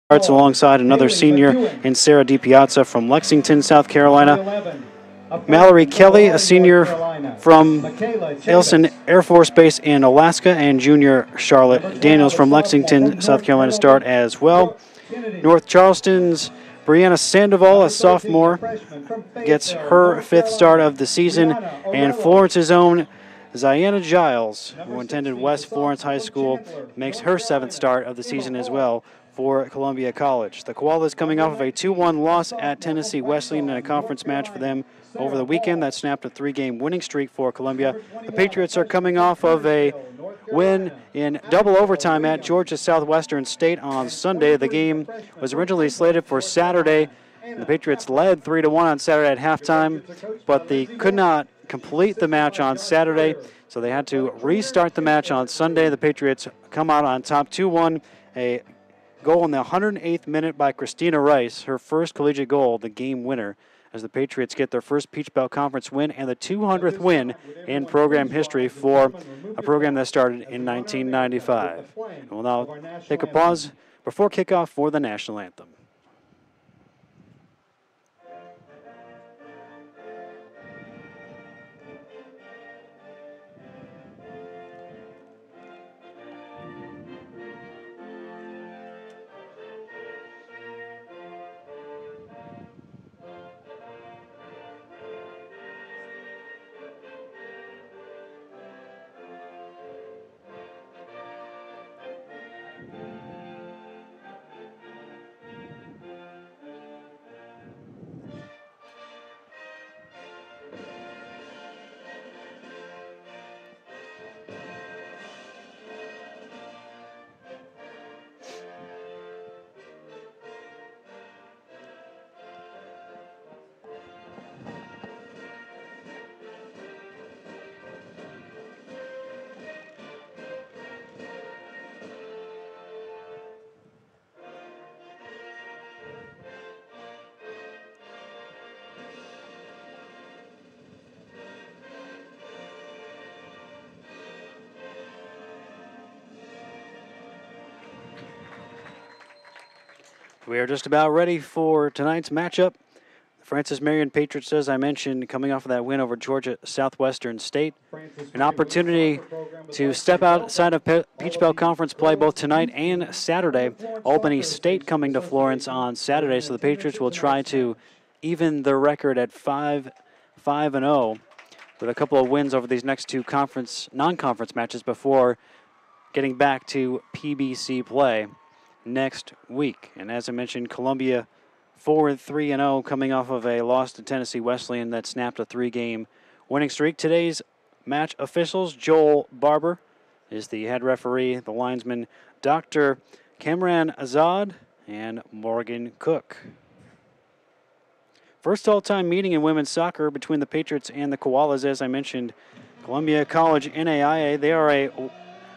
starts alongside another senior in Sarah DiPiazza from Lexington, South Carolina. Mallory Kelly, a senior from Elson Air Force Base in Alaska, and junior Charlotte Daniels from Lexington, South Carolina start as well. North Charleston's Brianna Sandoval, a sophomore, gets her 5th start of the season, and Florence's own Ziana Giles, who attended West Florence High School, makes her 7th start of the season as well for Columbia College. The Koalas coming off of a 2-1 loss at Tennessee Wesleyan in a conference match for them over the weekend that snapped a 3-game winning streak for Columbia. The Patriots are coming off of a win in double overtime at Georgia Southwestern State on Sunday. The game was originally slated for Saturday. The Patriots led 3-1 on Saturday at halftime, but they could not complete the match on Saturday, so they had to restart the match on Sunday. The Patriots come out on top 2-1, a goal in the 108th minute by Christina Rice, her first collegiate goal, the game winner, as the Patriots get their first Peach Belt Conference win and the 200th win in program history for a program that started in 1995. And we'll now take a pause before kickoff for the national anthem. We are just about ready for tonight's matchup. Francis Marion Patriots, as I mentioned, coming off of that win over Georgia Southwestern State. An opportunity to step outside of Peach Belt Conference play both tonight and Saturday. Albany State coming to Florence on Saturday, so the Patriots will try to even their record at 5-0 with a couple of wins over these next two non-conference matches before getting back to PBC play next week. And as I mentioned, Columbia 4-3-0 coming off of a loss to Tennessee Wesleyan that snapped a 3-game winning streak. Today's match officials, Joel Barber is the head referee, the linesman, Dr. Kamran Azad, and Morgan Cook. First all-time meeting in women's soccer between the Patriots and the Koalas. As I mentioned, Columbia College NAIA, they are a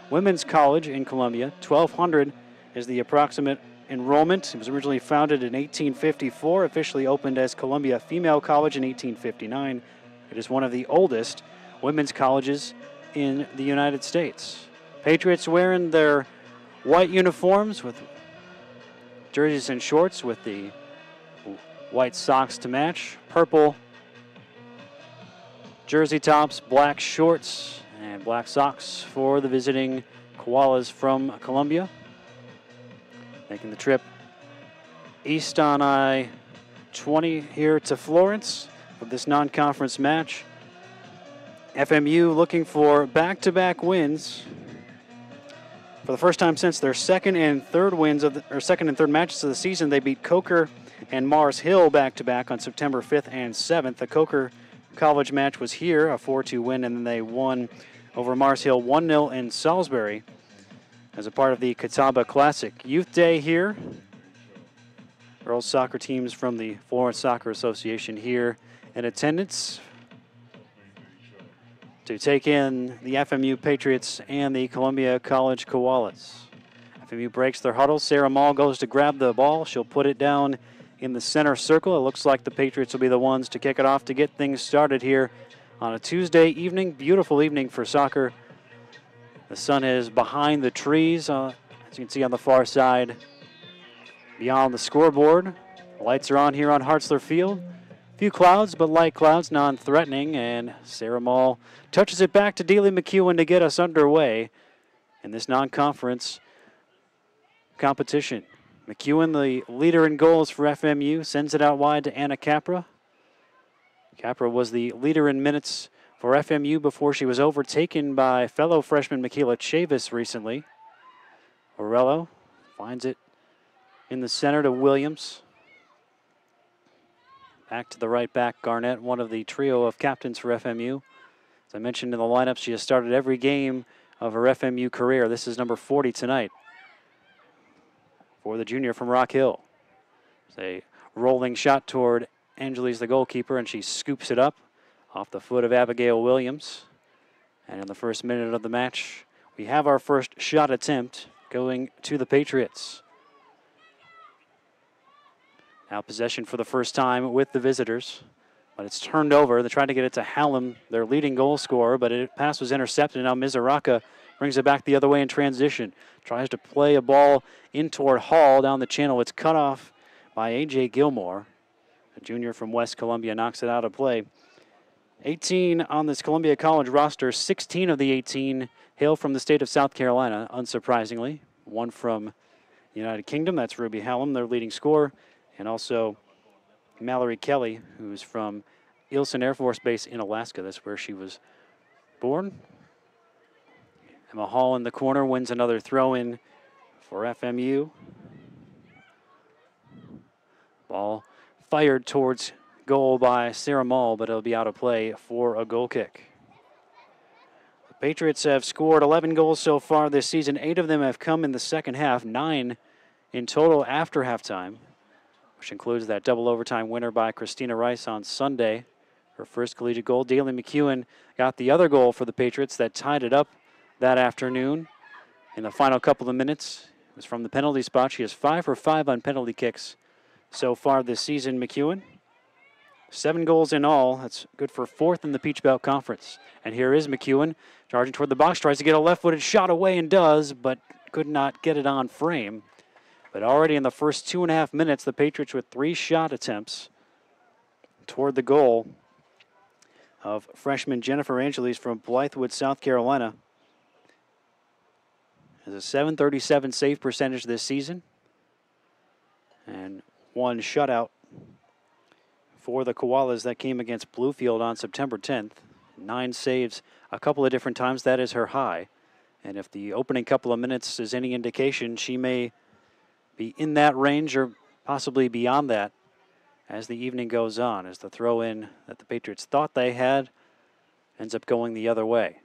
women's college in Columbia. 1,200 is the approximate enrollment. It was originally founded in 1854, officially opened as Columbia Female College in 1859. It is one of the oldest women's colleges in the United States. Patriots wearing their white uniforms with jerseys and shorts with the white socks to match, purple jersey tops, black shorts, and black socks for the visiting Koalas from Columbia. Making the trip east on I-20 here to Florence for this non-conference match. FMU looking for back-to-back wins for the first time since their second and third matches of the season. They beat Coker and Mars Hill back-to-back on September 5th and 7th. The Coker College match was here, a 4-2 win, and then they won over Mars Hill 1-0 in Salisbury as a part of the Catawba Classic. Youth Day here. Girls soccer teams from the Florence Soccer Association here in attendance to take in the FMU Patriots and the Columbia College Koalas. FMU breaks their huddle. Sarah Mall goes to grab the ball. She'll put it down in the center circle. It looks like the Patriots will be the ones to kick it off to get things started here on a Tuesday evening. Beautiful evening for soccer. The sun is behind the trees, as you can see on the far side. beyond the scoreboard. The lights are on here on Hartzler Field. A few clouds, but light clouds, non-threatening, and Sarah Mall touches it back to Dealey McEwen to get us underway in this non-conference competition. McEwen, the leader in goals for FMU, sends it out wide to Anna Capra. Capra was the leader in minutes for FMU before she was overtaken by fellow freshman Michaela Chavis recently. Orello finds it in the center to Williams. Back to the right back, Garnett, one of the trio of captains for FMU. As I mentioned in the lineup, she has started every game of her FMU career. This is number 40 tonight for the junior from Rock Hill. It's a rolling shot toward Angeles, the goalkeeper, and she scoops it up off the foot of Abigail Williams. And in the first minute of the match, we have our first shot attempt going to the Patriots. Now possession for the first time with the visitors, but it's turned over. They tried to get it to Hallam, their leading goal scorer, but the pass was intercepted. Now Mizuraka brings it back the other way in transition. Tries to play a ball in toward Hall down the channel. It's cut off by A.J. Gilmore. A junior from West Columbia knocks it out of play. 18 on this Columbia College roster. 16 of the 18 hail from the state of South Carolina, unsurprisingly. One from the United Kingdom. That's Ruby Hallam, their leading scorer. And also Mallory Kelly, who's from Ilsen Air Force Base in Alaska. That's where she was born. Emma Hall in the corner wins another throw-in for FMU. Ball fired towards goal by Sarah Mall, but it'll be out of play for a goal kick. The Patriots have scored 11 goals so far this season. 8 of them have come in the second half, 9 in total after halftime, which includes that double overtime winner by Christina Rice on Sunday, her first collegiate goal. Daly McEwen got the other goal for the Patriots that tied it up that afternoon in the final couple of minutes. It was from the penalty spot. She is 5 for 5 on penalty kicks so far this season, McEwen. 7 goals in all. That's good for 4th in the Peach Belt Conference. And here is McEwen charging toward the box, tries to get a left-footed shot away and does, but could not get it on frame. But already in the first 2.5 minutes, the Patriots with 3 shot attempts toward the goal of freshman Jennifer Angeles from Blythewood, South Carolina. Has a .737 save percentage this season and 1 shutout for the Koalas. That came against Bluefield on September 10th. 9 saves a couple of different times. That is her high. And if the opening couple of minutes is any indication, she may be in that range or possibly beyond that as the evening goes on, as the throw-in that the Patriots thought they had ends up going the other way.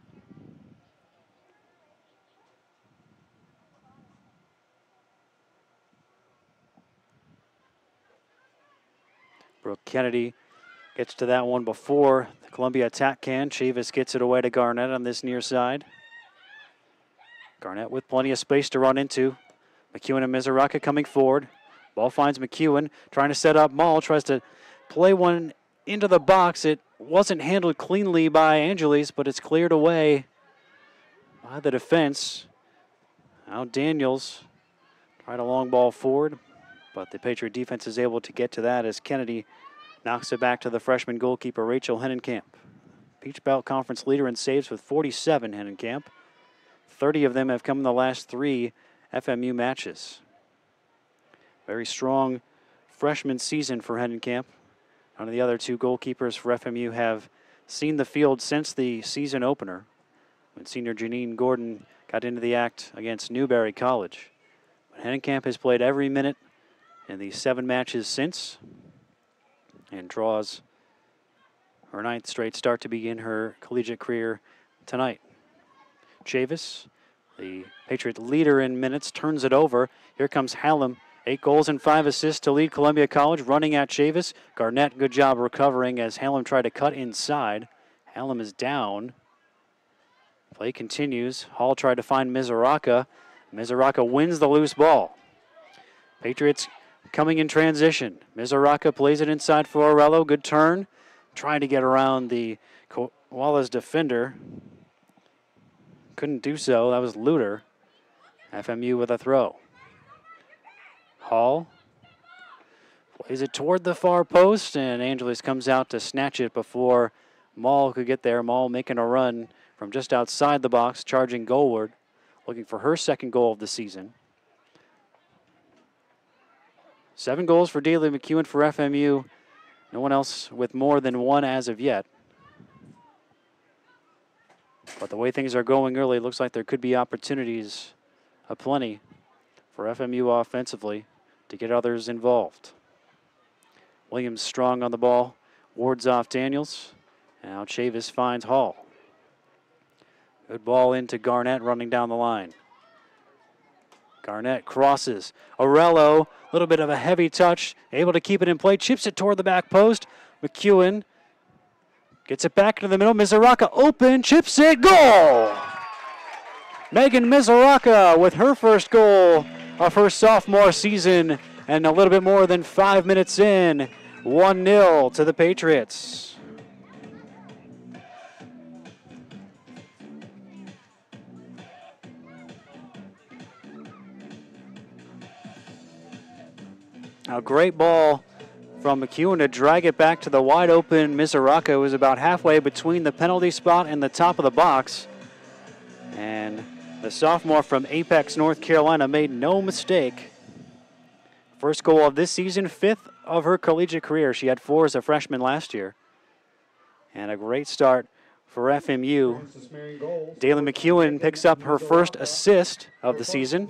Brooke Kennedy gets to that one before the Columbia attack can. Chavis gets it away to Garnett on this near side. Garnett with plenty of space to run into. McEwen and Mizuraka coming forward. Ball finds McEwen, trying to set up Mall, tries to play one into the box. It wasn't handled cleanly by Angeles, but it's cleared away by the defense. Now Daniels tried a long ball forward, but the Patriot defense is able to get to that as Kennedy knocks it back to the freshman goalkeeper, Rachel Hennenkamp. Peach Belt Conference leader in saves with 47, Hennenkamp. 30 of them have come in the last 3 FMU matches. Very strong freshman season for Hennenkamp. None of the other 2 goalkeepers for FMU have seen the field since the season opener, when senior Janine Gordon got into the act against Newberry College. But Hennenkamp has played every minute in the 7 matches since and draws her 9th straight start to begin her collegiate career tonight. Chavis, the Patriot leader in minutes, turns it over. Here comes Hallam. 8 goals and 5 assists to lead Columbia College, running at Chavis. Garnett, good job recovering as Hallam tried to cut inside. Hallam is down. Play continues. Hall tried to find Mizuraka. Mizuraka wins the loose ball. Patriots coming in transition. Mizuraka plays it inside for Orello. Good turn. Trying to get around the Koalas defender. Couldn't do so. That was Luter. FMU with a throw. Hall Plays it toward the far post, and Angeles comes out to snatch it before Maul could get there. Maul making a run from just outside the box, charging goalward, looking for her second goal of the season. 7 goals for Daly McEwen for FMU. No one else with more than 1 as of yet. But the way things are going early, it looks like there could be opportunities aplenty for FMU offensively to get others involved. Williams strong on the ball, wards off Daniels. Now Chavis finds Hall. Good ball into Garnett running down the line. Garnett crosses. Orello, a little bit of a heavy touch, able to keep it in play, chips it toward the back post. McEwen gets it back into the middle. Mizuraka open, chips it, goal! Megan Mizuraka with her first goal of her sophomore season, and a little bit more than 5 minutes in, 1-0 to the Patriots. A great ball from McEwen to drag it back to the wide open Mizuraka, who was about halfway between the penalty spot and the top of the box. And the sophomore from Apex, North Carolina made no mistake. First goal of this season, 5th of her collegiate career. She had 4 as a freshman last year. And a great start for FMU. Daly McEwen picks up her first assist of the season.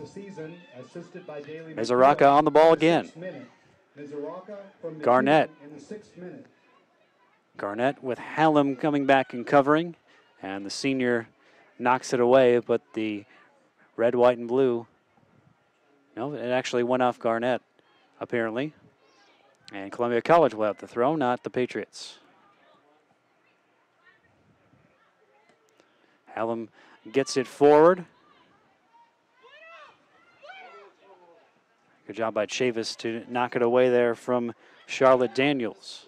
Mizuraka on the ball again. Garnett. Garnett with Hallam coming back and covering. And the senior knocks it away, but the red, white, and blue, no, it actually went off Garnett, apparently. And Columbia College will have the throw, not the Patriots. Hallam gets it forward. Good job by Chavis to knock it away there from Charlotte Daniels.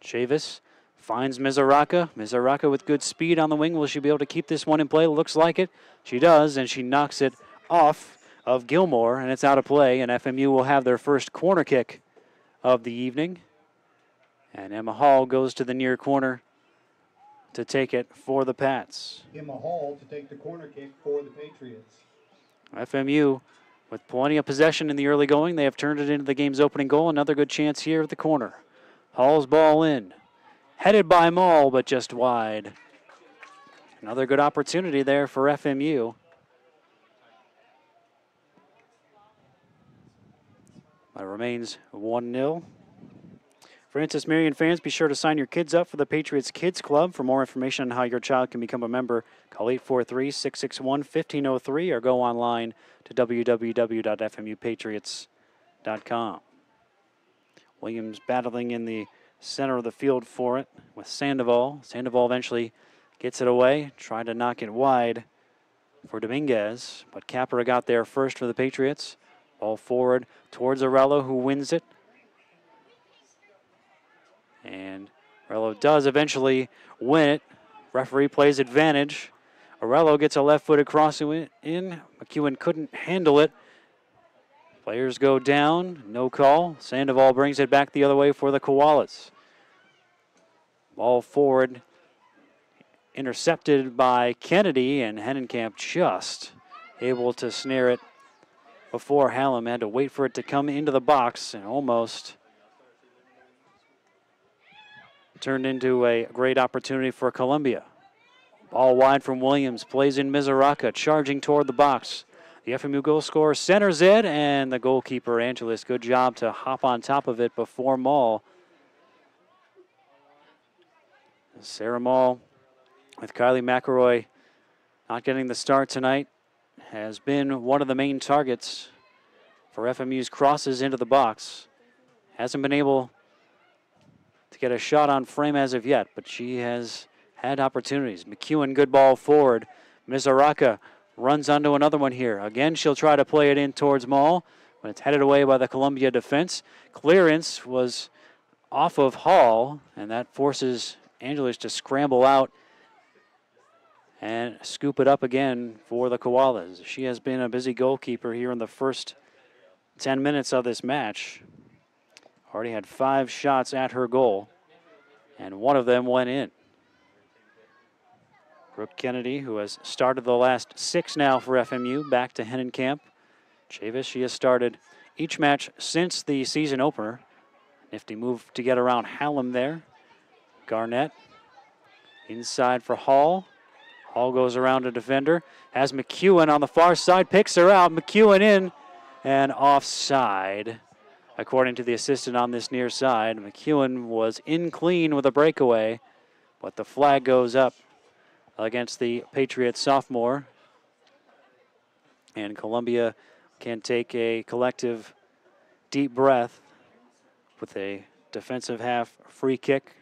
Chavis finds Mizuraka. Mizuraka with good speed on the wing. Will she be able to keep this one in play? Looks like it. She does, and she knocks it off of Gilmore, and it's out of play, and FMU will have their first corner kick of the evening. And Emma Hall goes to the near corner to take it for the Pats. Emma Hall to take the corner kick for the Patriots. FMU with plenty of possession in the early going. They have turned it into the game's opening goal. Another good chance here at the corner. Hall's ball in. Headed by Maul, but just wide. Another good opportunity there for FMU. It remains 1-0. Francis Marion fans, be sure to sign your kids up for the Patriots Kids Club. For more information on how your child can become a member, call 843-661-1503 or go online to www.fmupatriots.com. Williams battling in the center of the field for it with Sandoval. Sandoval eventually gets it away, trying to knock it wide for Dominguez, but Capra got there first for the Patriots. Ball forward towards Orello, who wins it. And Orello does eventually win it. Referee plays advantage. Orello gets a left-footed crossing in. McEwen couldn't handle it. Players go down. No call. Sandoval brings it back the other way for the Koalas. Ball forward. Intercepted by Kennedy, and Hennenkamp just able to snare it before Hallam had to wait for it to come into the box and almost turned into a great opportunity for Columbia. Ball wide from Williams, plays in Mizuraka, charging toward the box. The FMU goal scorer centers it, and the goalkeeper, Angeles, good job to hop on top of it before Maul. Sarah Maul with Kylie McElroy not getting the start tonight has been one of the main targets for FMU's crosses into the box. Hasn't been able to get a shot on frame as of yet, but she has had opportunities. McEwen, good ball forward. Mizuraka runs onto another one here. Again, she'll try to play it in towards Maul, but it's headed away by the Columbia defense. Clearance was off of Hall, and that forces Angeles to scramble out and scoop it up again for the Koalas. She has been a busy goalkeeper here in the first 10 minutes of this match. Already had 5 shots at her goal, and one of them went in. Brooke Kennedy, who has started the last 6 now for FMU, back to Hennenkamp. Chavis, she has started each match since the season opener. Nifty move to get around Hallam there. Garnett inside for Hall. Hall goes around a defender. Has McEwen on the far side, picks her out. McEwen in and offside. According to the assistant on this near side, McEwen was in clean with a breakaway, but the flag goes up against the Patriots sophomore. And Columbia can take a collective deep breath with a defensive half free kick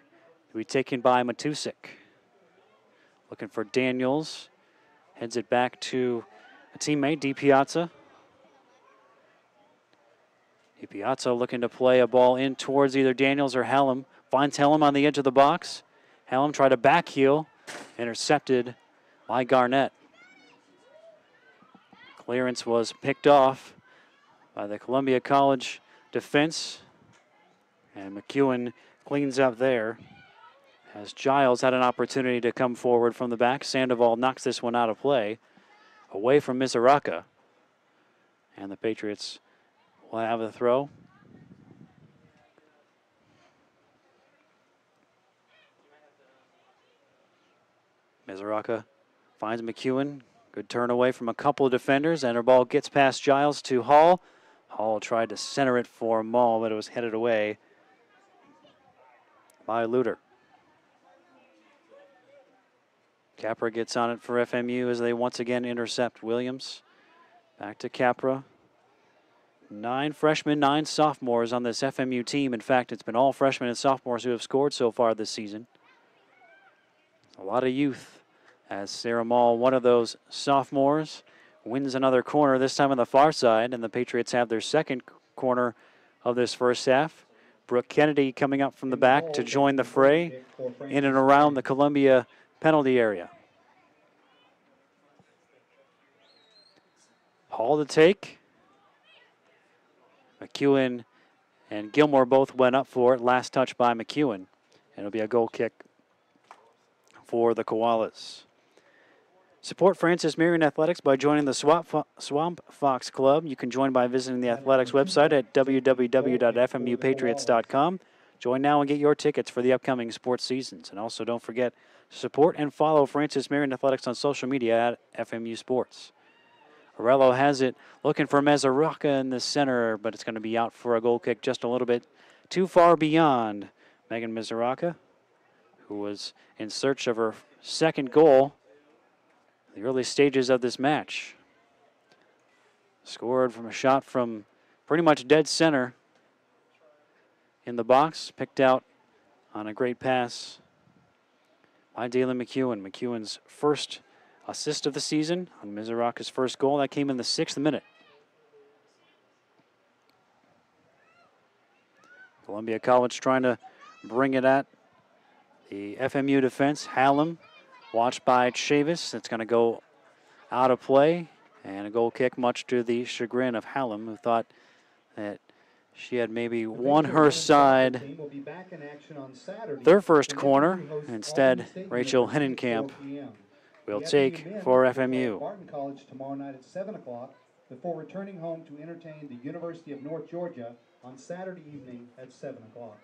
to be taken by Matusik. Looking for Daniels. Heads it back to a teammate, DiPiazza. DiPiazza looking to play a ball in towards either Daniels or Hallam. Finds Hallam on the edge of the box. Hallam tried to back heel. Intercepted by Garnett. Clearance was picked off by the Columbia College defense. And McEwen cleans up there. As Giles had an opportunity to come forward from the back. Sandoval knocks this one out of play. Away from Mizuraka. And the Patriots will have the throw. Mizuraka finds McEwen. Good turn away from a couple of defenders, and her ball gets past Giles to Hall. Hall tried to center it for Maul, but it was headed away by Luter. Capra gets on it for FMU as they once again intercept Williams. Back to Capra. 9 freshmen, 9 sophomores on this FMU team. In fact, it's been all freshmen and sophomores who have scored so far this season. A lot of youth as Sarah Maul, one of those sophomores, wins another corner, this time on the far side, and the Patriots have their second corner of this first half. Brooke Kennedy coming up from the back to join the fray in and around the Columbia penalty area. Hall to take. McEwen and Gilmore both went up for it. Last touch by McEwen. And it'll be a goal kick for the Koalas. Support Francis Marion Athletics by joining the Swamp Fox Club. You can join by visiting the athletics website at www.fmupatriots.com. Join now and get your tickets for the upcoming sports seasons. And also don't forget to support and follow Francis Marion Athletics on social media at FMU Sports. Arello has it, looking for Mezaraka in the center, but it's going to be out for a goal kick just a little bit too far beyond Megan Mezaraka, who was in search of her second goal in the early stages of this match. Scored from a shot from pretty much dead center in the box, picked out on a great pass by Dalen McEwen. McEwen's first assist of the season on Mizuraka's first goal. That came in the 6th minute. Columbia College trying to bring it at the FMU defense. Hallam watched by Chavis. It's going to go out of play. And a goal kick, much to the chagrin of Hallam, who thought that she had maybe won her side their first corner. Instead, Rachel Hennenkamp will take for FMU. Barton College tomorrow night at 7 o'clock before returning home to entertain the University of North Georgia on Saturday evening at 7 o'clock.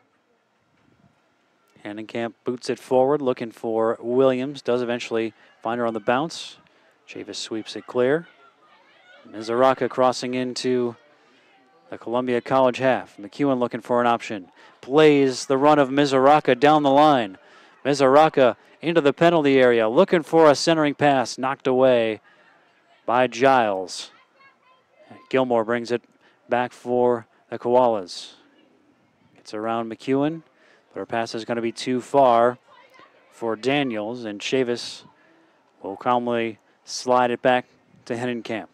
Hennenkamp boots it forward, looking for Williams. Does eventually find her on the bounce. Chavis sweeps it clear. Mizuraka crossing into the Columbia College half. McEwen looking for an option. Plays the run of Mizuraka down the line. Mizuraka into the penalty area, looking for a centering pass, knocked away by Giles. Gilmore brings it back for the Koalas. Gets around McEwen, but her pass is going to be too far for Daniels, and Chavis will calmly slide it back to Hennenkamp.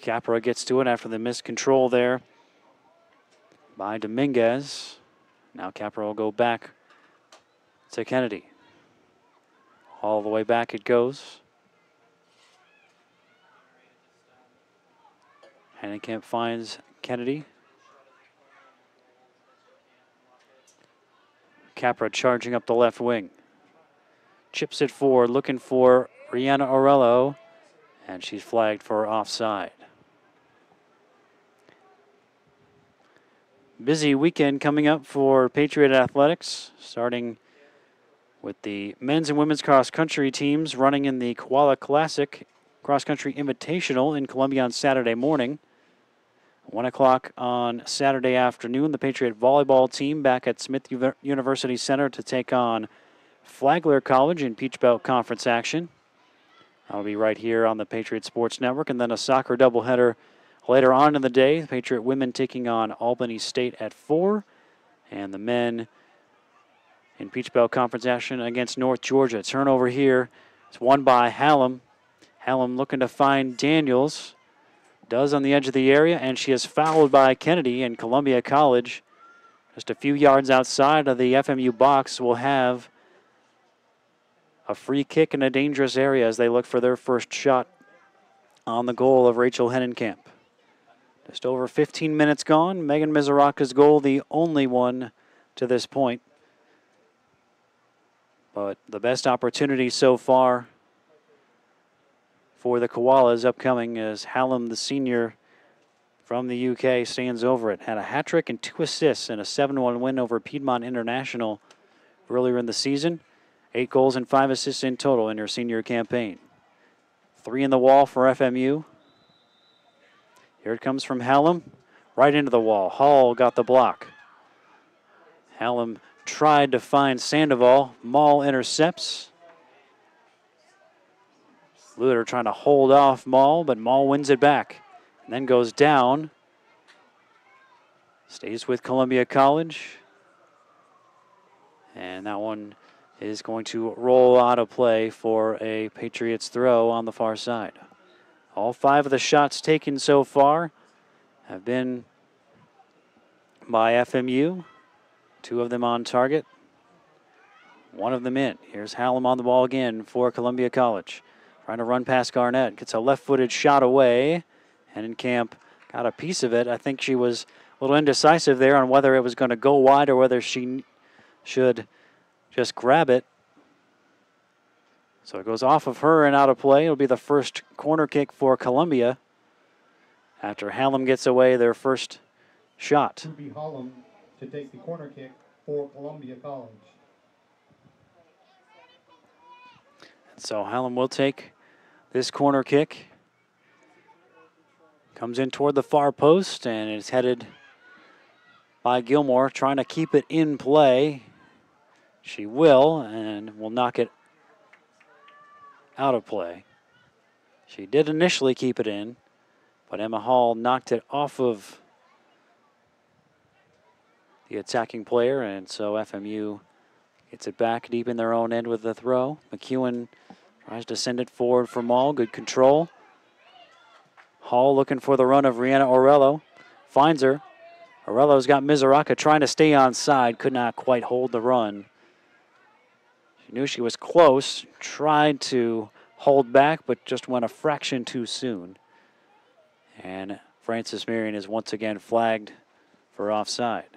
Capra gets to it after the missed control there by Dominguez. Now Capra will go back to Kennedy. All the way back it goes. Hennenkamp finds Kennedy. Capra charging up the left wing. Chips it forward, looking for Rihanna Orello, and she's flagged for offside. Busy weekend coming up for Patriot Athletics, starting with the men's and women's cross-country teams running in the Koala Classic Cross-Country Invitational in Columbia on Saturday morning. 1 o'clock on Saturday afternoon, the Patriot volleyball team back at Smith University Center to take on Flagler College in Peach Belt Conference action. That'll be right here on the Patriot Sports Network. And then a soccer doubleheader later on in the day. The Patriot women taking on Albany State at 4. And the men in Peach Belt Conference action against North Georgia. Turnover here. It's won by Hallam. Hallam looking to find Daniels. Does on the edge of the area, and she is fouled by Kennedy, and Columbia College, just a few yards outside of the FMU box, will have a free kick in a dangerous area as they look for their first shot on the goal of Rachel Hennenkamp. Just over 15 minutes gone. Megan Mizuraka's goal, the only one to this point. But the best opportunity so far for the Koalas upcoming as Hallam, the senior from the UK, stands over it. Had a hat trick and 2 assists in a 7-1 win over Piedmont International earlier in the season. 8 goals and 5 assists in total in her senior campaign. 3 in the wall for FMU. Here it comes from Hallam, right into the wall. Hall got the block. Hallam tried to find Sandoval. Maul intercepts. Luder trying to hold off Maul, but Maul wins it back and then goes down. Stays with Columbia College. And that one is going to roll out of play for a Patriots throw on the far side. All 5 of the shots taken so far have been by FMU. 2 of them on target. 1 of them in. Here's Hallam on the ball again for Columbia College. Trying to run past Garnett. Gets a left-footed shot away. Hennenkamp got a piece of it. I think she was a little indecisive there on whether it was going to go wide or whether she should just grab it. So it goes off of her and out of play. It'll be the first corner kick for Columbia after Hallam gets away their first shot. Ruby Hallam to take the corner kick for Columbia College. So Hallam will take this corner kick. Comes in toward the far post and is headed by Gilmore, trying to keep it in play. She will, and will knock it out of play. She did initially keep it in, but Emma Hall knocked it off of the attacking player, and so FMU gets it back deep in their own end with the throw. McEwen tries to send it forward for Maul. Good control. Hall looking for the run of Rihanna Orello. Finds her. Orello's got Mizuraka trying to stay onside. Could not quite hold the run. She knew she was close. Tried to hold back, but just went a fraction too soon. And Frances Marion is once again flagged for offside.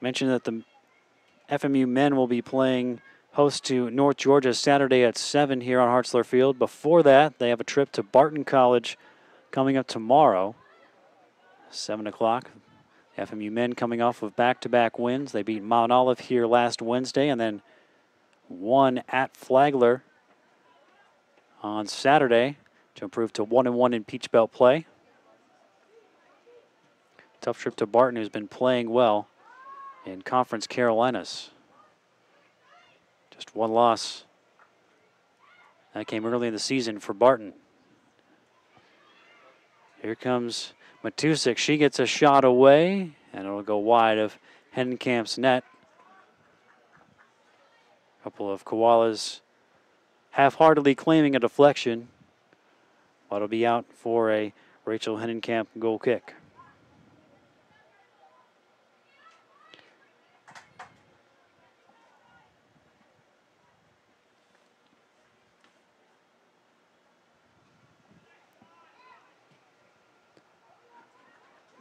Mentioned that the FMU men will be playing host to North Georgia Saturday at 7 here on Hartzler Field. Before that, they have a trip to Barton College coming up tomorrow, 7 o'clock. FMU men coming off of back-to-back wins. They beat Mount Olive here last Wednesday and then won at Flagler on Saturday to improve to 1-1 in Peach Belt play. Tough trip to Barton, who's been playing well in Conference Carolinas. Just 1 loss. That came early in the season for Barton. Here comes Matusik. She gets a shot away, and it'll go wide of Hennenkamp's net. A couple of Koalas half-heartedly claiming a deflection, but it'll be out for a Rachel Hennenkamp goal kick.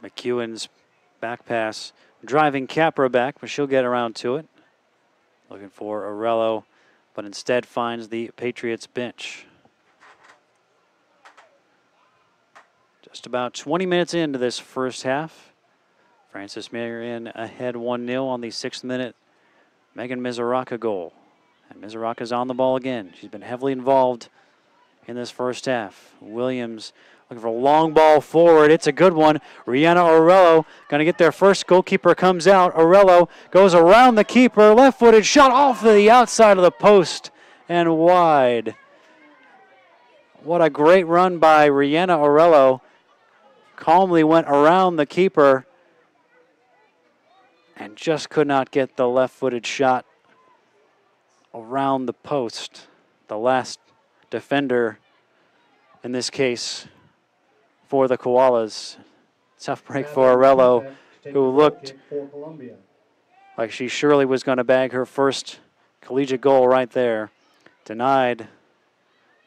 McEwen's back pass driving Capra back, but she'll get around to it. Looking for Arello, but instead finds the Patriots bench. Just about 20 minutes into this first half. Francis Marion ahead 1-0 on the 6th minute Megan Mizuraka goal. And Mizuraka's on the ball again. She's been heavily involved in this first half. Williams looking for a long ball forward. It's a good one. Rihanna Arello going to get their first. Goalkeeper comes out. Arello goes around the keeper. Left-footed shot off the outside of the post and wide. What a great run by Rihanna Arello. Calmly went around the keeper and just could not get the left-footed shot around the post. The last defender in this case for the Koalas. Tough break for Arello, who looked like she surely was going to bag her first collegiate goal right there. Denied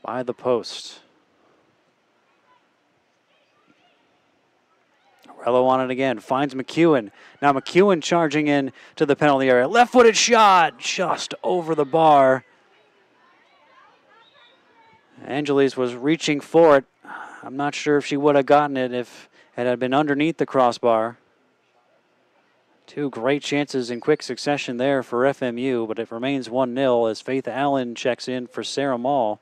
by the post. Arello on it again, finds McEwen. Now McEwen charging in to the penalty area. Left-footed shot, just over the bar. Angeles was reaching for it. I'm not sure if she would have gotten it if it had been underneath the crossbar. Two great chances in quick succession there for FMU, but it remains 1-0 as Faith Allen checks in for Sarah Mall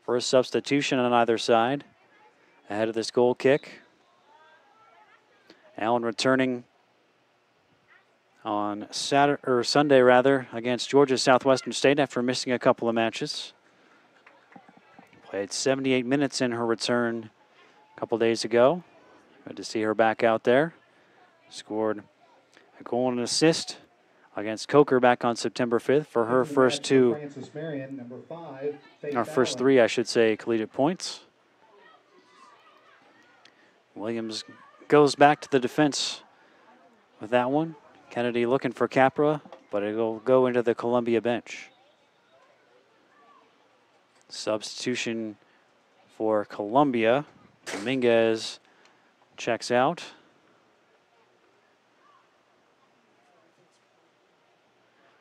for a substitution on either side ahead of this goal kick. Allen returning on Sunday against Georgia Southwestern State after missing a couple of matches. Played 78 minutes in her return a couple days ago. Good to see her back out there. Scored a goal and an assist against Coker back on September 5th for her first first three, I should say, collegiate points. Williams goes back to the defense with that one. Kennedy looking for Capra, but it'll go into the Columbia bench. Substitution for Columbia. Dominguez checks out.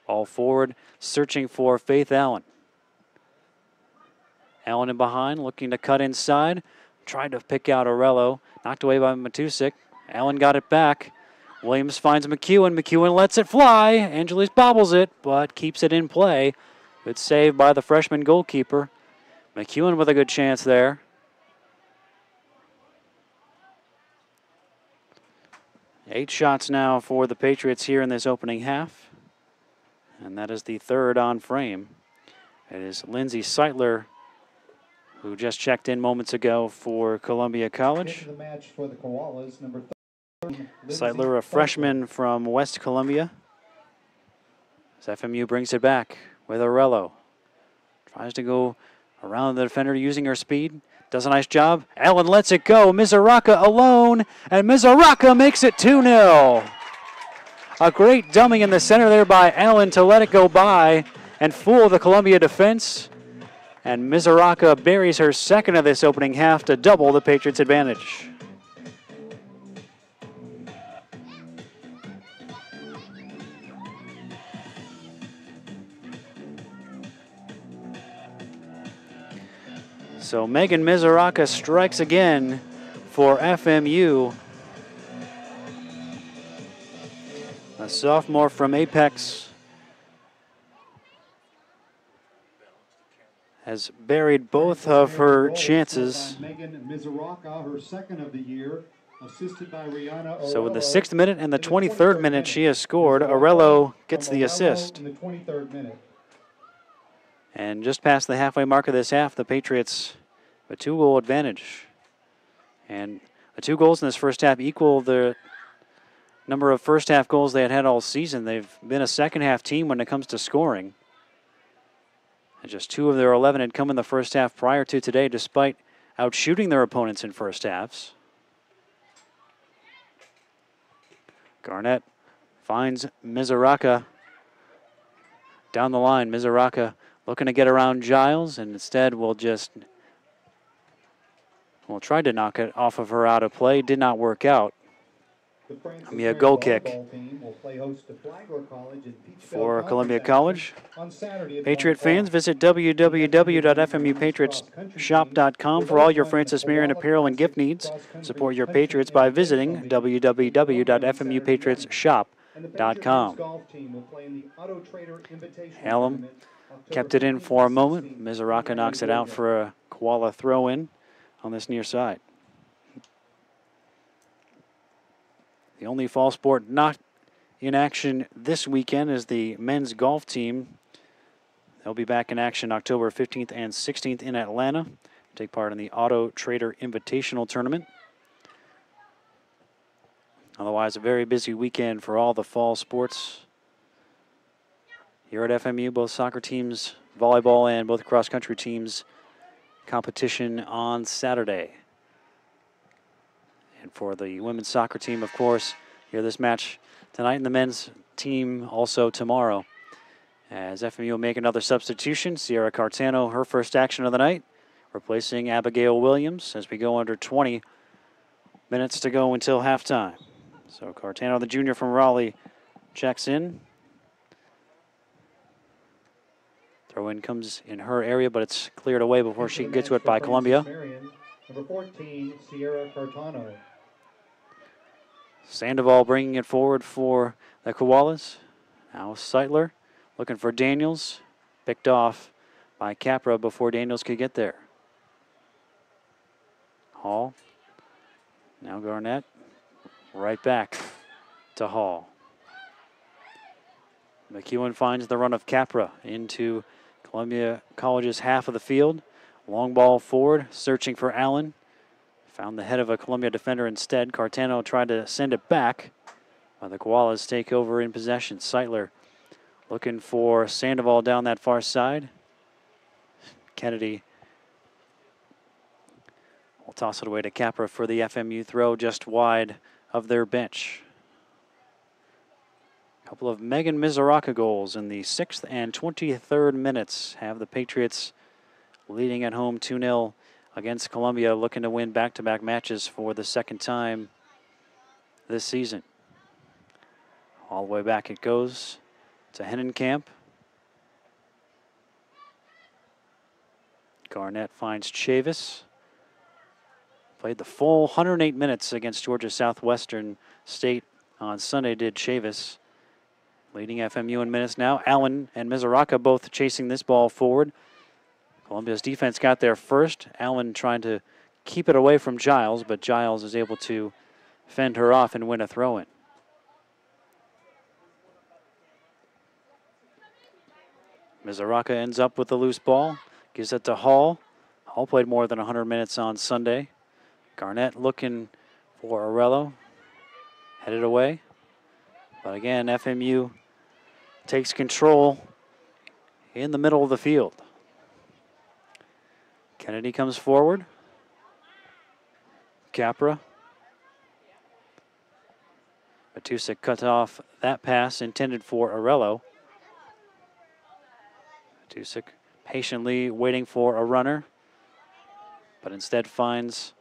All forward, searching for Faith Allen. Allen in behind, looking to cut inside. Tried to pick out Arello. Knocked away by Matusik. Allen got it back. Williams finds McEwen. McEwen lets it fly. Angeles bobbles it, but keeps it in play. Good save by the freshman goalkeeper. McEwen with a good chance there. Eight shots now for the Patriots here in this opening half. And that is the third on frame. It is Lindsay Seitler, who just checked in moments ago for Columbia College. The match for the Koalas, number 30, Seitler, a freshman from West Columbia. As FMU brings it back with Arello. Tries to go around the defender using her speed. Does a nice job. Allen lets it go. Mizuraka alone. And Mizuraka makes it 2-0. A great dumbing in the center there by Allen to let it go by and fool the Columbia defense. And Mizuraka buries her second of this opening half to double the Patriots' advantage. So Megan Mizuraka strikes again for FMU. A sophomore from Apex has buried both of her chances. Megan Mizuraka, her second of the year, assisted by Rihanna So in the 6th minute and the 23rd minute she has scored. Arello gets the assist. In the 23rd minute. And just past the halfway mark of this half, the Patriots have a 2-goal advantage. And the 2 goals in this first half equal the number of first half goals they had all season. They've been a second half team when it comes to scoring. And just 2 of their 11 had come in the first half prior to today, despite outshooting their opponents in first halves. Garnett finds Mizuraka down the line. Mizuraka looking to get around Giles, and instead will tried to knock it off of her out of play. Did not work out. The Francis Columbia Marion goal kick volleyball team will play host to Flagler College in Peachville for Conference Columbia action College. on Saturday at 1 Patriot o'clock. fans, visit The FMU www.fmupatriotsshop.com for all your Francis Marion apparel and gift needs. Support your Patriots by visiting www.fmupatriotsshop.com. Hallam kept it in for a moment. Mizoraka knocks it out for a koala throw-in on this near side. The only fall sport not in action this weekend is the men's golf team. They'll be back in action October 15th and 16th in Atlanta. Take part in the Auto Trader Invitational Tournament. Otherwise, a very busy weekend for all the fall sports. Here at FMU, both soccer teams, volleyball, and both cross-country teams competition on Saturday. And for the women's soccer team, of course, here this match tonight, and the men's team also tomorrow. As FMU will make another substitution, Sierra Cartano, her first action of the night, replacing Abigail Williams as we go under 20 minutes to go until halftime. So Cartano, the junior from Raleigh, checks in. Throw-in comes in her area, but it's cleared away before she can get to it by Columbia. Number 14, Sierra Cartano. Sandoval bringing it forward for the Koalas. Now Seitler looking for Daniels. Picked off by Capra before Daniels could get there. Hall. Now Garnett. Right back to Hall. McEwen finds the run of Capra into Columbia College's half of the field. Long ball forward, searching for Allen. Found the head of a Columbia defender instead. Cartano tried to send it back, but the Koalas take over in possession. Seitler looking for Sandoval down that far side. Kennedy will toss it away to Capra for the FMU throw just wide of their bench. A couple of Megan Mizoraka goals in the 6th and 23rd minutes have the Patriots leading at home 2-0 against Columbia, looking to win back-to-back matches for the second time this season. All the way back it goes to Hennenkamp. Garnett finds Chavis. Played the full 108 minutes against Georgia Southwestern State on Sunday, did Chavis. Leading FMU in minutes now. Allen and Mizoraka both chasing this ball forward. Columbia's defense got there first. Allen trying to keep it away from Giles, but Giles is able to fend her off and win a throw-in. Mizoraka ends up with the loose ball. Gives it to Hall. Hall played more than 100 minutes on Sunday. Garnett looking for Arello. Headed away. But again, FMU takes control in the middle of the field. Kennedy comes forward. Capra. Matusik cut off that pass intended for Arello. Matusik patiently waiting for a runner, but instead finds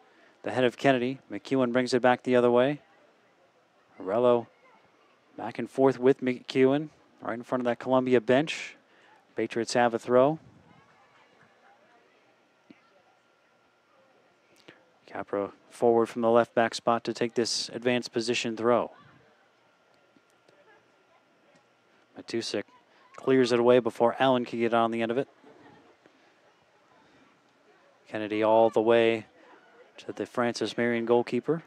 the head of Kennedy. McEwen brings it back the other way. Arello back and forth with McEwen, right in front of that Columbia bench. Patriots have a throw. Capra forward from the left back spot to take this advanced position throw. Matusik clears it away before Allen can get on the end of it. Kennedy all the way to the Francis Marion goalkeeper.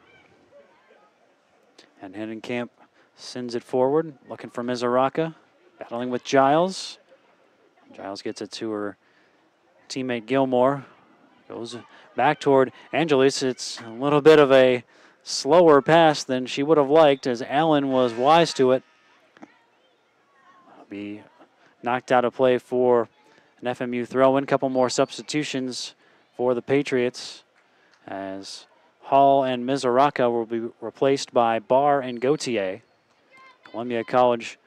And Hennenkamp sends it forward, looking for Mizoraka, battling with Giles. Giles gets it to her teammate Gilmore. Goes back toward Angelis. It's a little bit of a slower pass than she would have liked, as Allen was wise to it. Be knocked out of play for an FMU throw-in. Couple more substitutions for the Patriots, as Hall and Mizoraka will be replaced by Barr and Gautier. Columbia College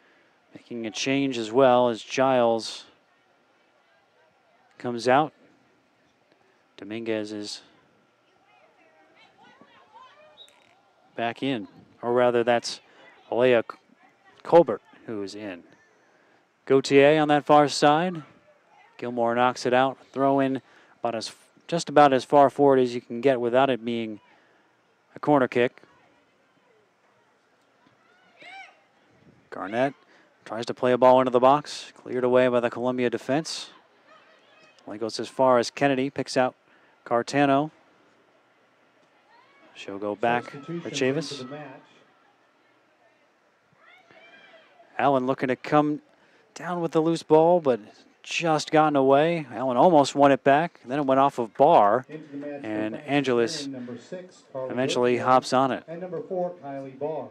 making a change as well, as Giles comes out. Dominguez is back in, or rather that's Alea Colbert who is in. Gautier on that far side. Gilmore knocks it out. Throw in just about as far forward as you can get without it being a corner kick. Garnett tries to play a ball into the box. Cleared away by the Columbia defense. Only goes as far as Kennedy. Picks out Cartano. She'll go back for Chavis. Allen looking to come down with the loose ball, but just gotten away. Allen almost won it back. Then it went off of Barr, and Angeles eventually hops on it. And number 4, Kylie Barr.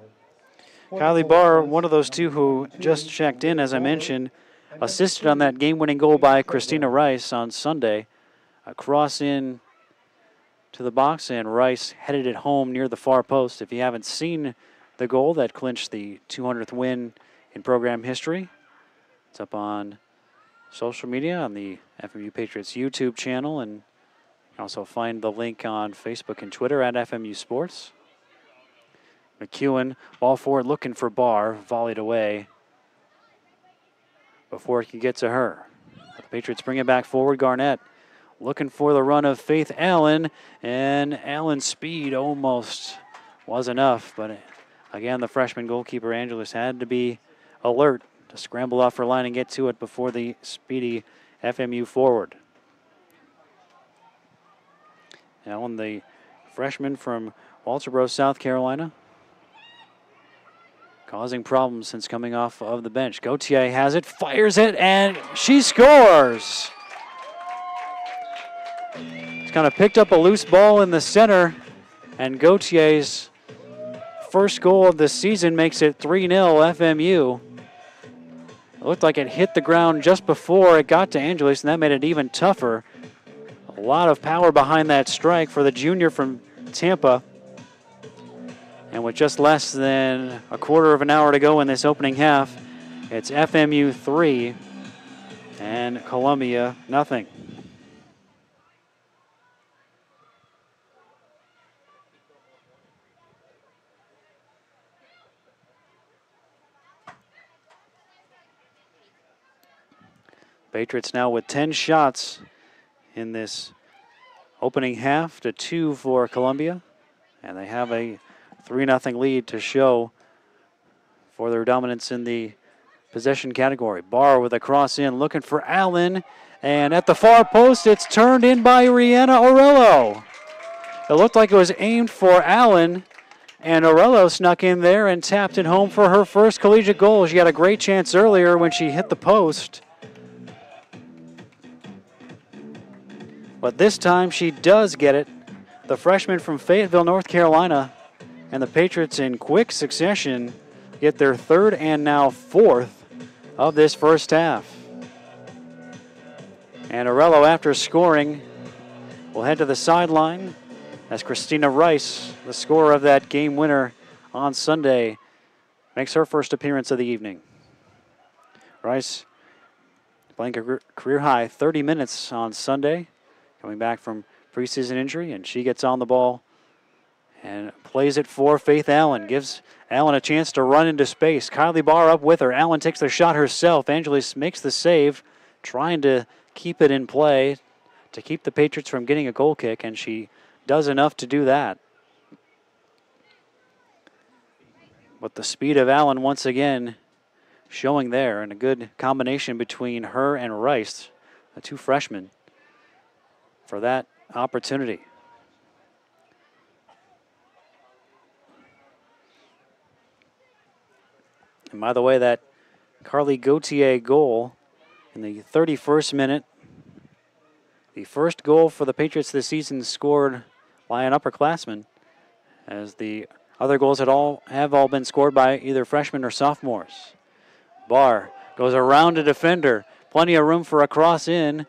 Kylie Barr, one of those two who just checked in, as I mentioned, assisted on that game-winning goal by Christina Rice on Sunday. A cross in to the box, and Rice headed it home near the far post. If you haven't seen the goal that clinched the 200th win in program history, it's up on social media on the FMU Patriots YouTube channel, and you can also find the link on Facebook and Twitter at FMU Sports. McEwen, ball forward looking for Barr, volleyed away before it can get to her. The Patriots bring it back forward. Garnett looking for the run of Faith Allen, and Allen's speed almost was enough, but again, the freshman goalkeeper Angeles had to be alert to scramble off her line and get to it before the speedy FMU forward. Allen, the freshman from Walterboro, South Carolina, causing problems since coming off of the bench. Gautier has it, fires it, and she scores! She's kind of picked up a loose ball in the center, and Gautier's first goal of the season makes it 3-0 FMU. It looked like it hit the ground just before it got to Angeles, and that made it even tougher. A lot of power behind that strike for the junior from Tampa. And with just less than a quarter of an hour to go in this opening half, it's FMU 3 and Columbia nothing. Patriots now with 10 shots in this opening half to 2 for Columbia. And they have a 3-0 lead to show for their dominance in the possession category. Barr with a cross in, looking for Allen. And at the far post, it's turned in by Rihanna Orello. It looked like it was aimed for Allen, and Orello snuck in there and tapped it home for her first collegiate goal. She had a great chance earlier when she hit the post. But this time she does get it. The freshman from Fayetteville, North Carolina, and the Patriots in quick succession get their third and now fourth of this first half. And Orello, after scoring, will head to the sideline as Christina Rice, the scorer of that game winner on Sunday, makes her first appearance of the evening. Rice playing a career high 30 minutes on Sunday, coming back from preseason injury, and she gets on the ball and plays it for Faith Allen. Gives Allen a chance to run into space. Kylie Barr up with her. Allen takes the shot herself. Angeles makes the save, trying to keep it in play to keep the Patriots from getting a goal kick, and she does enough to do that. But the speed of Allen once again showing there, and a good combination between her and Rice, the two freshmen, for that opportunity. And by the way, that Carly Gautier goal in the 31st minute, the first goal for the Patriots this season scored by an upperclassman, as the other goals have all been scored by either freshmen or sophomores. Barr goes around a defender, plenty of room for a cross in,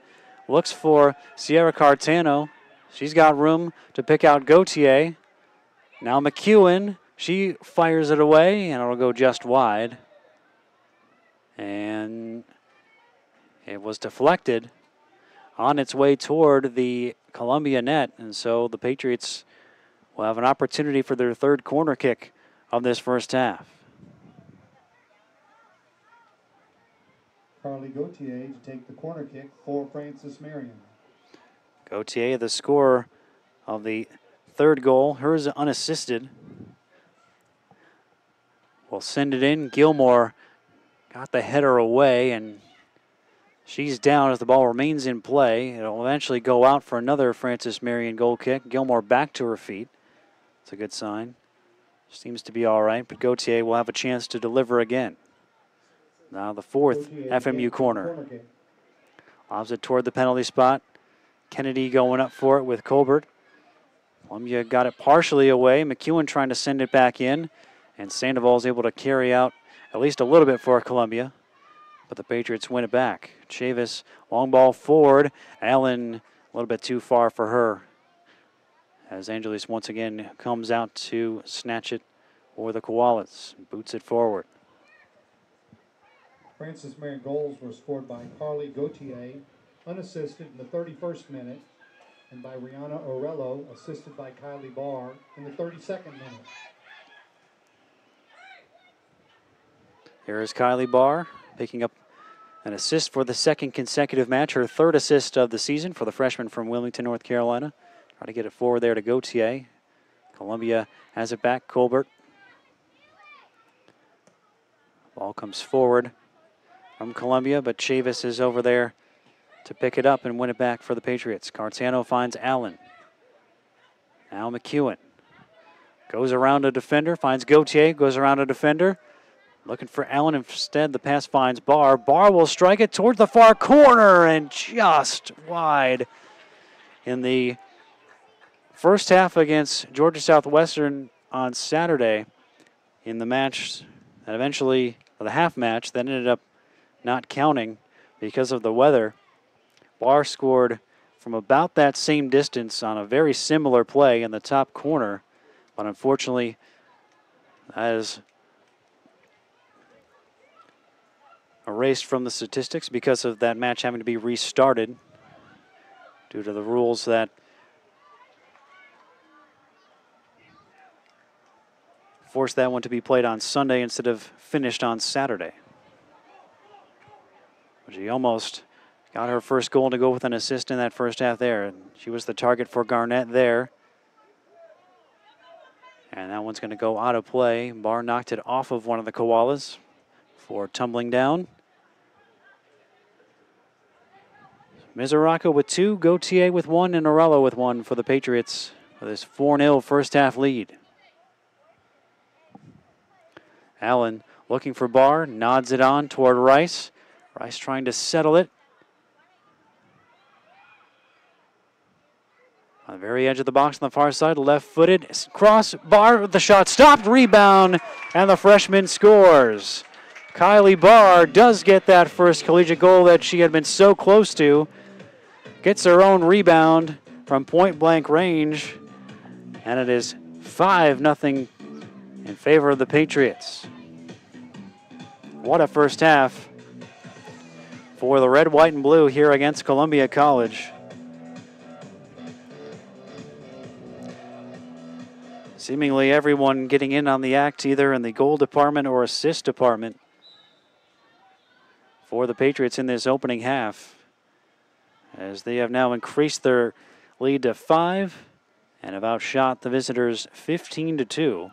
looks for Sierra Cartano. She's got room to pick out Gautier. Now McEwen, she fires it away, and it'll go just wide. And it was deflected on its way toward the Columbia net, and so the Patriots will have an opportunity for their third corner kick of this first half. Carly Gauthier to take the corner kick for Francis Marion. Gauthier, the scorer of the third goal, hers unassisted. Will send it in. Gilmore got the header away, and she's down as the ball remains in play. It'll eventually go out for another Francis Marion goal kick. Gilmore back to her feet. It's a good sign. Seems to be all right, but Gauthier will have a chance to deliver again. Now the fourth FMU corner. Lobs it toward the penalty spot. Kennedy going up for it with Colbert. Columbia got it partially away. McEwen trying to send it back in. And Sandoval is able to carry out at least a little bit for Columbia. But the Patriots win it back. Chavis, long ball forward. Allen, a little bit too far for her. As Angeles once again comes out to snatch it for the Koalas. Boots it forward. Francis Marion goals were scored by Carly Gauthier, unassisted in the 31st minute, and by Rihanna Orello, assisted by Kylie Barr in the 32nd minute. Here is Kylie Barr picking up an assist for the second consecutive match, her third assist of the season for the freshman from Wilmington, North Carolina. Try to get it forward there to Gauthier. Columbia has it back. Colbert. Ball comes forward from Columbia, but Chavis is over there to pick it up and win it back for the Patriots. Cartano finds Allen. Now McEwen goes around a defender, finds Gauthier, goes around a defender. Looking for Allen instead. The pass finds Barr. Barr will strike it towards the far corner and just wide. In the first half against Georgia Southwestern on Saturday, in the match that eventually, the half match that ended up not counting because of the weather, Barr scored from about that same distance on a very similar play in the top corner, but unfortunately, that is erased from the statistics because of that match having to be restarted due to the rules that forced that one to be played on Sunday instead of finished on Saturday. She almost got her first goal to go with an assist in that first half there. She was the target for Garnett there. And that one's going to go out of play. Barr knocked it off of one of the Koalas for tumbling down. Mizuraka with 2, Gauthier with 1, and Orello with 1 for the Patriots for this 4-0 first half lead. Allen looking for Barr, nods it on toward Rice. Rice trying to settle it. On the very edge of the box on the far side, left-footed, cross, Barr, the shot stopped, rebound, and the freshman scores. Kylie Barr does get that first collegiate goal that she had been so close to. Gets her own rebound from point-blank range, and it is 5-0 in favor of the Patriots. What a first half for the red, white, and blue here against Columbia College. Seemingly everyone getting in on the act, either in the goal department or assist department for the Patriots in this opening half, as they have now increased their lead to 5 and have outshot the visitors 15-2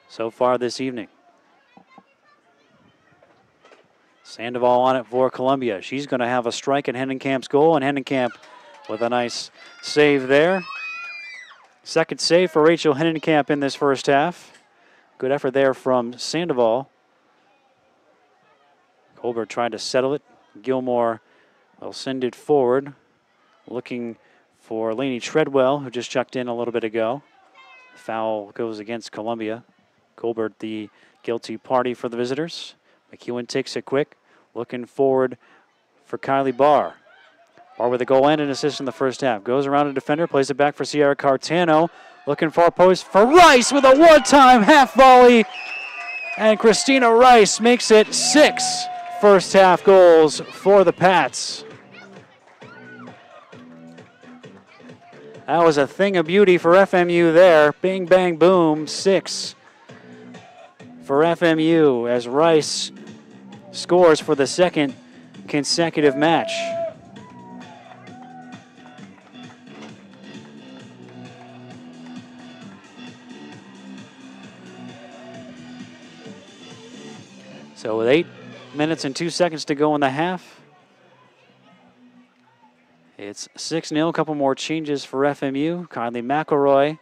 so far this evening. Sandoval on it for Columbia. She's going to have a strike at Hendenkamp's goal, and Hendenkamp with a nice save there. Second save for Rachel Hendenkamp in this first half. Good effort there from Sandoval. Colbert tried to settle it. Gilmore will send it forward, looking for Lainey Treadwell, who just checked in a little bit ago. Foul goes against Columbia. Colbert, the guilty party for the visitors. McEwen takes it quick, looking forward for Kylie Barr. Barr with a goal and an assist in the first half. Goes around a defender, plays it back for Sierra Cartano. Looking for a post for Rice with a one-time half volley. And Christina Rice makes it 6 first half goals for the Pats. That was a thing of beauty for FMU there. Bing, bang, boom, 6 for FMU as Rice scores for the second consecutive match. So with 8 minutes and 2 seconds to go in the half, it's 6-0. A couple more changes for FMU. Kylie McElroy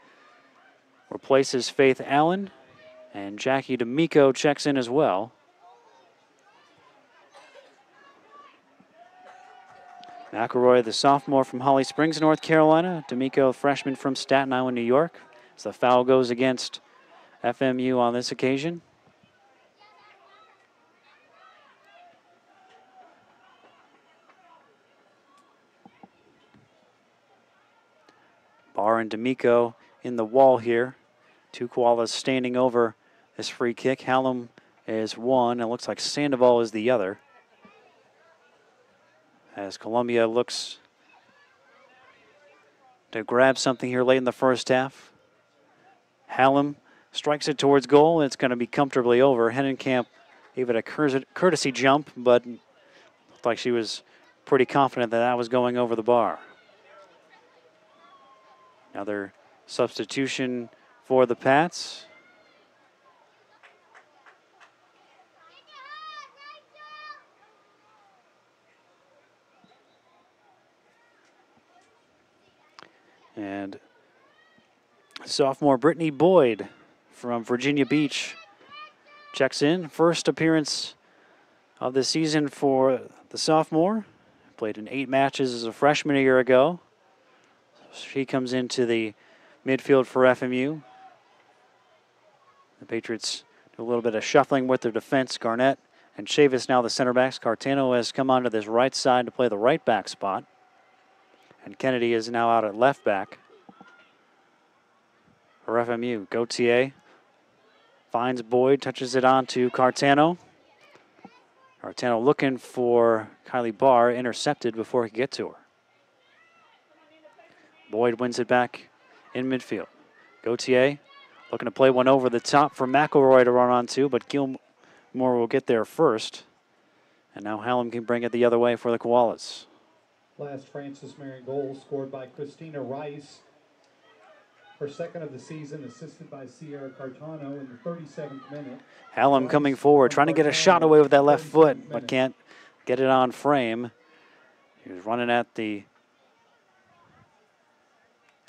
replaces Faith Allen, and Jackie D'Amico checks in as well. McElroy, the sophomore from Holly Springs, North Carolina. D'Amico, freshman from Staten Island, New York. So the foul goes against FMU on this occasion. Barr and D'Amico in the wall here. Two koalas standing over this free kick. Hallam is one. It looks like Sandoval is the other. As Columbia looks to grab something here late in the first half. Hallam strikes it towards goal. It's going to be comfortably over. Hennenkamp gave it a courtesy jump, but looked like she was pretty confident that that was going over the bar. Another substitution for the Pats. And sophomore Brittany Boyd from Virginia Beach checks in. First appearance of the season for the sophomore. Played in 8 matches as a freshman a year ago. She comes into the midfield for FMU. The Patriots do a little bit of shuffling with their defense. Garnett and Chavis now the center backs. Cartano has come onto this right side to play the right back spot. And Kennedy is now out at left back for FMU. Gauthier finds Boyd, touches it on to Cartano. Cartano looking for Kylie Barr, intercepted before he could get to her. Boyd wins it back in midfield. Gauthier looking to play one over the top for McElroy to run onto, but Gilmore will get there first. And now Hallam can bring it the other way for the Koalas. Last Francis Marion goal scored by Christina Rice. Her second of the season, assisted by Sierra Cartano in the 37th minute. Hallam coming forward, trying to get a shot away with that left foot, but can't get it on frame. He was running at the